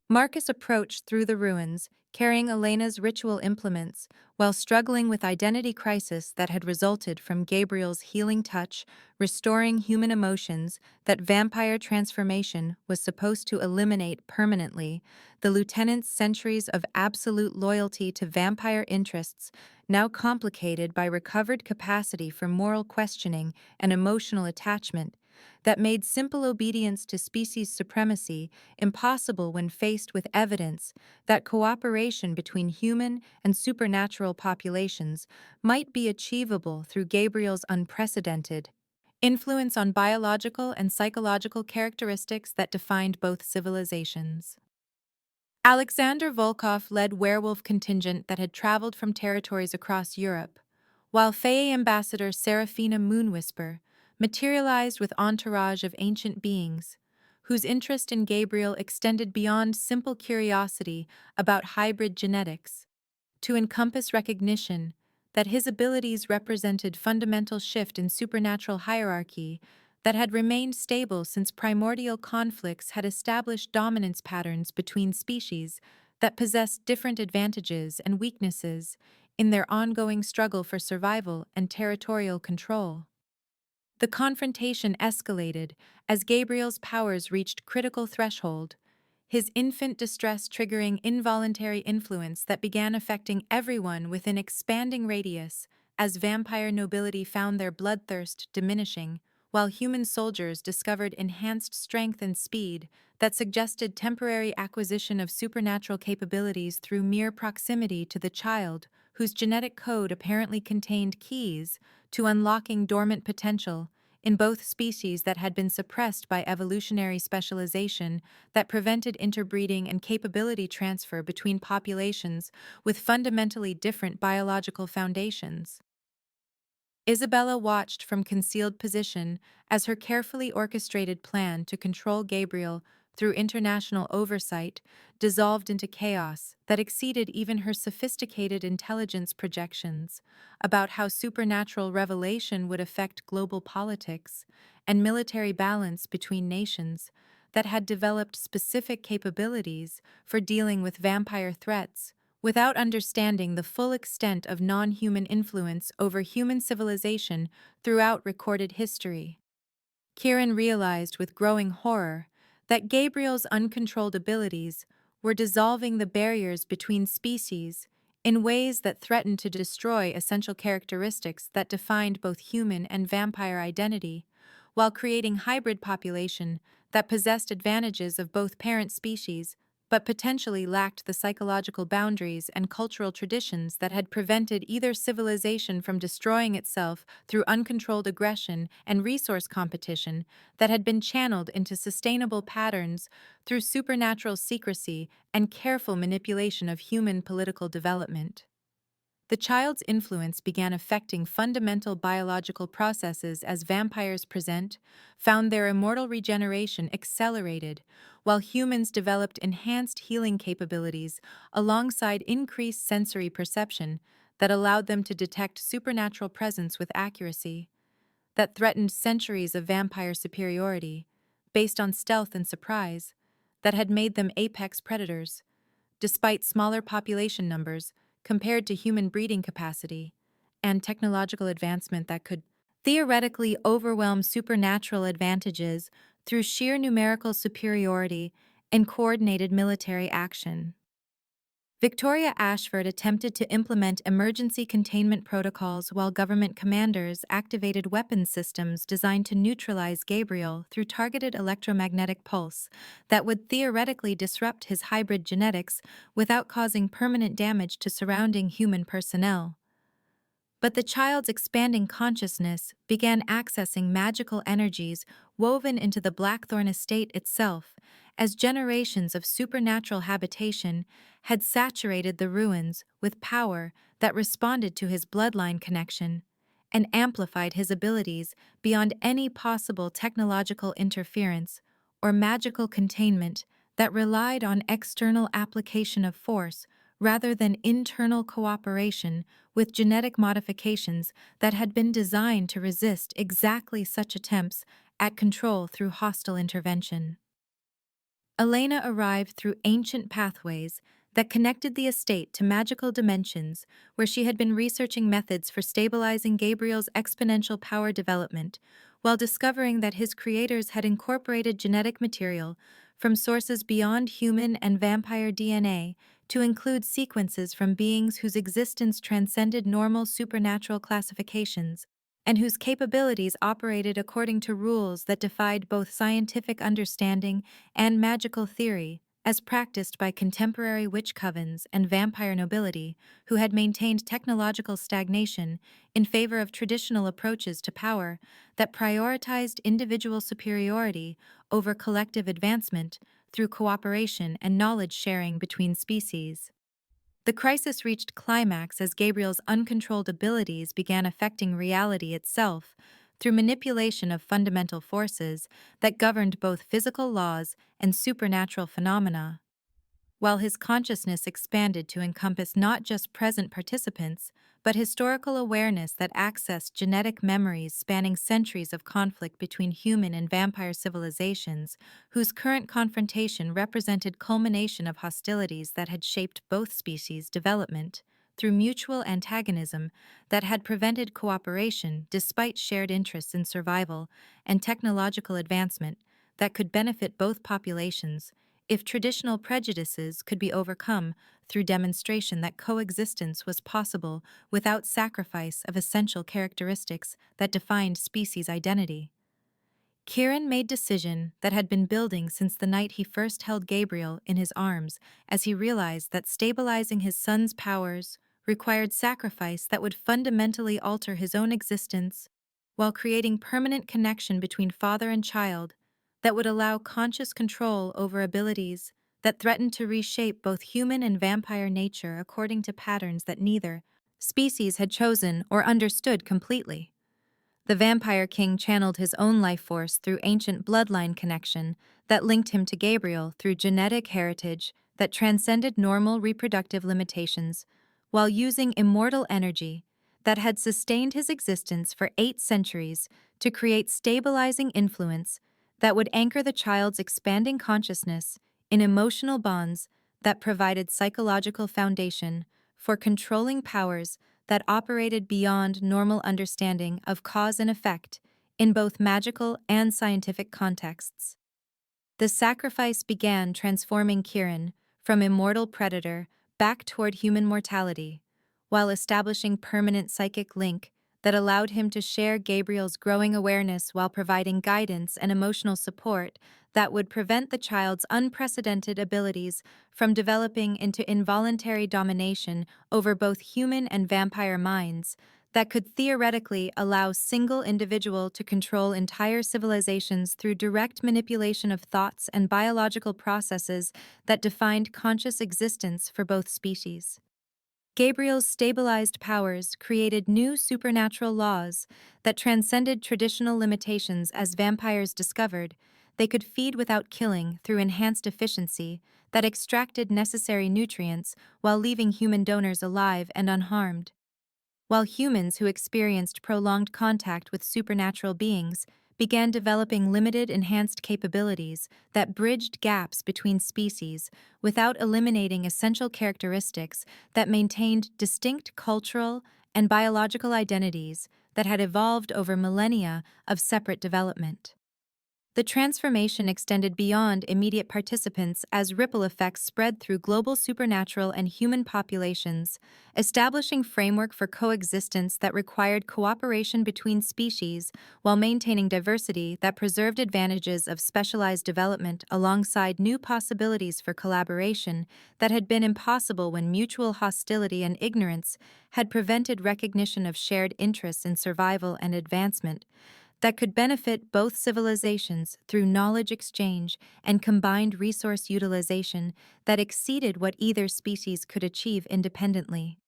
Marcus approached through the ruins, carrying Elena's ritual implements, while struggling with identity crisis that had resulted from Gabriel's healing touch, restoring human emotions that vampire transformation was supposed to eliminate permanently. The lieutenant's centuries of absolute loyalty to vampire interests, now complicated by recovered capacity for moral questioning and emotional attachment, that made simple obedience to species supremacy impossible when faced with evidence that cooperation between human and supernatural populations might be achievable through Gabriel's unprecedented influence on biological and psychological characteristics that defined both civilizations. Alexander Volkov led werewolf contingent that had traveled from territories across Europe, while Fae ambassador Serafina Moonwhisper materialized with entourage of ancient beings, whose interest in Gabriel extended beyond simple curiosity about hybrid genetics to encompass recognition that his abilities represented fundamental shift in supernatural hierarchy that had remained stable since primordial conflicts had established dominance patterns between species that possessed different advantages and weaknesses in their ongoing struggle for survival and territorial control. The confrontation escalated as Gabriel's powers reached critical threshold, his infant distress triggering involuntary influence that began affecting everyone within expanding radius as vampire nobility found their bloodthirst diminishing, while human soldiers discovered enhanced strength and speed that suggested temporary acquisition of supernatural capabilities through mere proximity to the child, whose genetic code apparently contained keys to unlocking dormant potential in both species that had been suppressed by evolutionary specialization that prevented interbreeding and capability transfer between populations with fundamentally different biological foundations. Isabella watched from concealed position as her carefully orchestrated plan to control Gabriel through international oversight dissolved into chaos that exceeded even her sophisticated intelligence projections about how supernatural revelation would affect global politics and military balance between nations that had developed specific capabilities for dealing with vampire threats without understanding the full extent of non-human influence over human civilization throughout recorded history. Kieran realized with growing horror that Gabriel's uncontrolled abilities were dissolving the barriers between species in ways that threatened to destroy essential characteristics that defined both human and vampire identity, while creating hybrid population that possessed advantages of both parent species but potentially lacked the psychological boundaries and cultural traditions that had prevented either civilization from destroying itself through uncontrolled aggression and resource competition that had been channeled into sustainable patterns through supernatural secrecy and careful manipulation of human political development. The child's influence began affecting fundamental biological processes as vampires found their immortal regeneration accelerated, while humans developed enhanced healing capabilities alongside increased sensory perception that allowed them to detect supernatural presence with accuracy, that threatened centuries of vampire superiority, based on stealth and surprise, that had made them apex predators despite smaller population numbers compared to human breeding capacity, and technological advancement that could theoretically overwhelm supernatural advantages through sheer numerical superiority and coordinated military action. Victoria Ashford attempted to implement emergency containment protocols while government commanders activated weapons systems designed to neutralize Gabriel through targeted electromagnetic pulse that would theoretically disrupt his hybrid genetics without causing permanent damage to surrounding human personnel. But the child's expanding consciousness began accessing magical energies woven into the Blackthorn estate itself, as generations of supernatural habitation had saturated the ruins with power that responded to his bloodline connection and amplified his abilities beyond any possible technological interference or magical containment that relied on external application of force rather than internal cooperation with genetic modifications that had been designed to resist exactly such attempts at control through hostile intervention. Elena arrived through ancient pathways that connected the estate to magical dimensions where she had been researching methods for stabilizing Gabriel's exponential power development, while discovering that his creators had incorporated genetic material from sources beyond human and vampire DNA to include sequences from beings whose existence transcended normal supernatural classifications and whose capabilities operated according to rules that defied both scientific understanding and magical theory, as practiced by contemporary witch covens and vampire nobility who had maintained technological stagnation in favor of traditional approaches to power that prioritized individual superiority over collective advancement through cooperation and knowledge sharing between species. The crisis reached climax as Gabriel's uncontrolled abilities began affecting reality itself through manipulation of fundamental forces that governed both physical laws and supernatural phenomena. While his consciousness expanded to encompass not just present participants, but historical awareness that accessed genetic memories spanning centuries of conflict between human and vampire civilizations, whose current confrontation represented culmination of hostilities that had shaped both species' development through mutual antagonism that had prevented cooperation despite shared interests in survival and technological advancement that could benefit both populations if traditional prejudices could be overcome through demonstration that coexistence was possible without sacrifice of essential characteristics that defined species identity. Kieran made decision that had been building since the night he first held Gabriel in his arms as he realized that stabilizing his son's powers required sacrifice that would fundamentally alter his own existence while creating permanent connection between father and child that would allow conscious control over abilities that threatened to reshape both human and vampire nature according to patterns that neither species had chosen or understood completely. The Vampire King channeled his own life force through ancient bloodline connection that linked him to Gabriel through genetic heritage that transcended normal reproductive limitations, while using immortal energy that had sustained his existence for 8 centuries to create stabilizing influence that would anchor the child's expanding consciousness in emotional bonds that provided psychological foundation for controlling powers that operated beyond normal understanding of cause and effect in both magical and scientific contexts. The sacrifice began transforming Kieran from immortal predator back toward human mortality, while establishing permanent psychic link that allowed him to share Gabriel's growing awareness while providing guidance and emotional support that would prevent the child's unprecedented abilities from developing into involuntary domination over both human and vampire minds that could theoretically allow single individual to control entire civilizations through direct manipulation of thoughts and biological processes that defined conscious existence for both species. Gabriel's stabilized powers created new supernatural laws that transcended traditional limitations as vampires discovered they could feed without killing through enhanced efficiency that extracted necessary nutrients while leaving human donors alive and unharmed, while humans who experienced prolonged contact with supernatural beings began developing limited enhanced capabilities that bridged gaps between species without eliminating essential characteristics that maintained distinct cultural and biological identities that had evolved over millennia of separate development. The transformation extended beyond immediate participants as ripple effects spread through global supernatural and human populations, establishing framework for coexistence that required cooperation between species while maintaining diversity that preserved advantages of specialized development alongside new possibilities for collaboration that had been impossible when mutual hostility and ignorance had prevented recognition of shared interests in survival and advancement that could benefit both civilizations through knowledge exchange and combined resource utilization that exceeded what either species could achieve independently.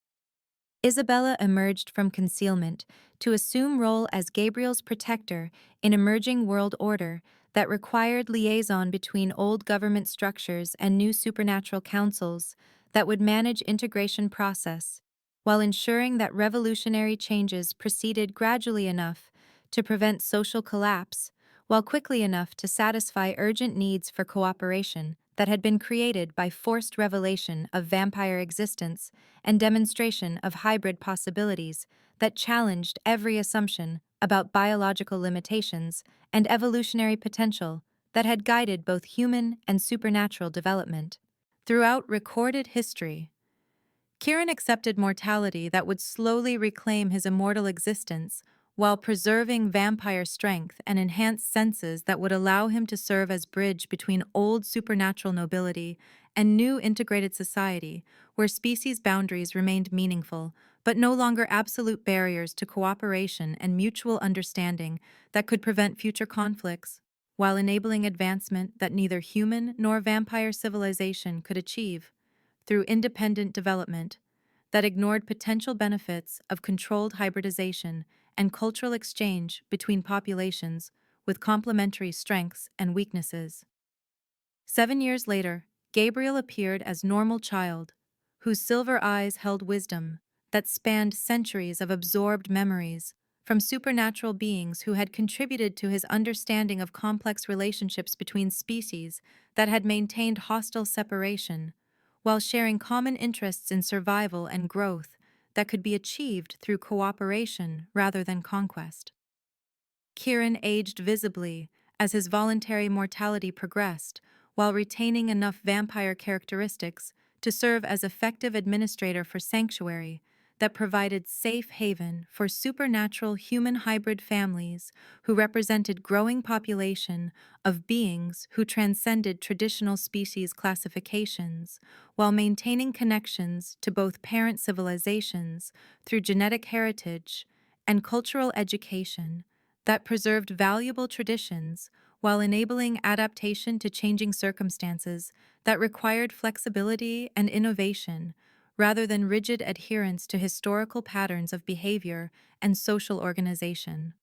Isabella emerged from concealment to assume role as Gabriel's protector in emerging world order that required liaison between old government structures and new supernatural councils that would manage integration process, while ensuring that revolutionary changes proceeded gradually enough to prevent social collapse, while quickly enough to satisfy urgent needs for cooperation that had been created by forced revelation of vampire existence and demonstration of hybrid possibilities that challenged every assumption about biological limitations and evolutionary potential that had guided both human and supernatural development. Throughout recorded history, Kieran accepted mortality that would slowly reclaim his immortal existence while preserving vampire strength and enhanced senses that would allow him to serve as bridge between old supernatural nobility and new integrated society, where species boundaries remained meaningful, but no longer absolute barriers to cooperation and mutual understanding that could prevent future conflicts, while enabling advancement that neither human nor vampire civilization could achieve through independent development that ignored potential benefits of controlled hybridization and cultural exchange between populations with complementary strengths and weaknesses. 7 years later, Gabriel appeared as normal child, whose silver eyes held wisdom that spanned centuries of absorbed memories from supernatural beings who had contributed to his understanding of complex relationships between species that had maintained hostile separation, while sharing common interests in survival and growth that could be achieved through cooperation rather than conquest. Kieran aged visibly as his voluntary mortality progressed, while retaining enough vampire characteristics to serve as effective administrator for Sanctuary that provided safe haven for supernatural human hybrid families who represented growing population of beings who transcended traditional species classifications while maintaining connections to both parent civilizations through genetic heritage and cultural education that preserved valuable traditions while enabling adaptation to changing circumstances that required flexibility and innovation rather than rigid adherence to historical patterns of behavior and social organization.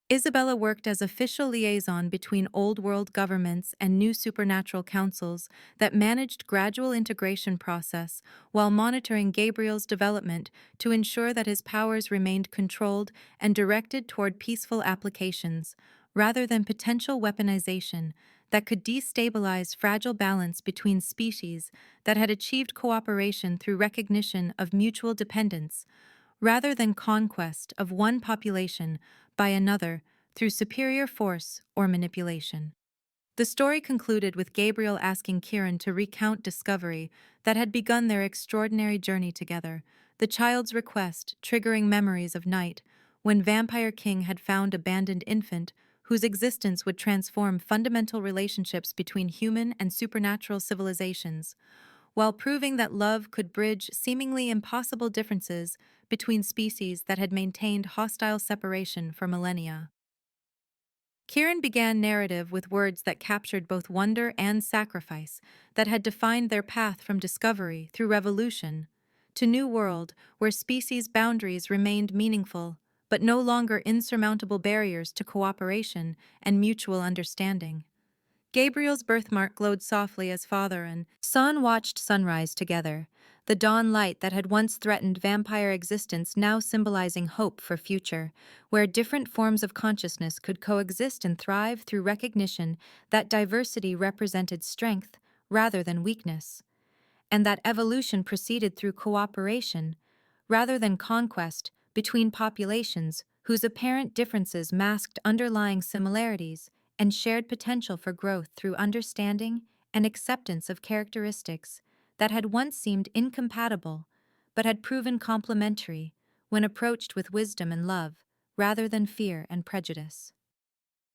Isabella worked as official liaison between Old World governments and new supernatural councils that managed gradual integration process while monitoring Gabriel's development to ensure that his powers remained controlled and directed toward peaceful applications, rather than potential weaponization that could destabilize fragile balance between species that had achieved cooperation through recognition of mutual dependence rather than conquest of one population by another through superior force or manipulation. The story concluded with Gabriel asking Kieran to recount discovery that had begun their extraordinary journey together, the child's request triggering memories of night when Vampire King had found abandoned infant whose existence would transform fundamental relationships between human and supernatural civilizations, while proving that love could bridge seemingly impossible differences between species that had maintained hostile separation for millennia. Kieran began narrative with words that captured both wonder and sacrifice that had defined their path from discovery through revolution to new world where species boundaries remained meaningful but no longer insurmountable barriers to cooperation and mutual understanding. Gabriel's birthmark glowed softly as father and son watched sunrise together, the dawn light that had once threatened vampire existence now symbolizing hope for future, where different forms of consciousness could coexist and thrive through recognition that diversity represented strength rather than weakness, and that evolution proceeded through cooperation, rather than conquest, between populations whose apparent differences masked underlying similarities and shared potential for growth through understanding and acceptance of characteristics that had once seemed incompatible but had proven complementary when approached with wisdom and love rather than fear and prejudice.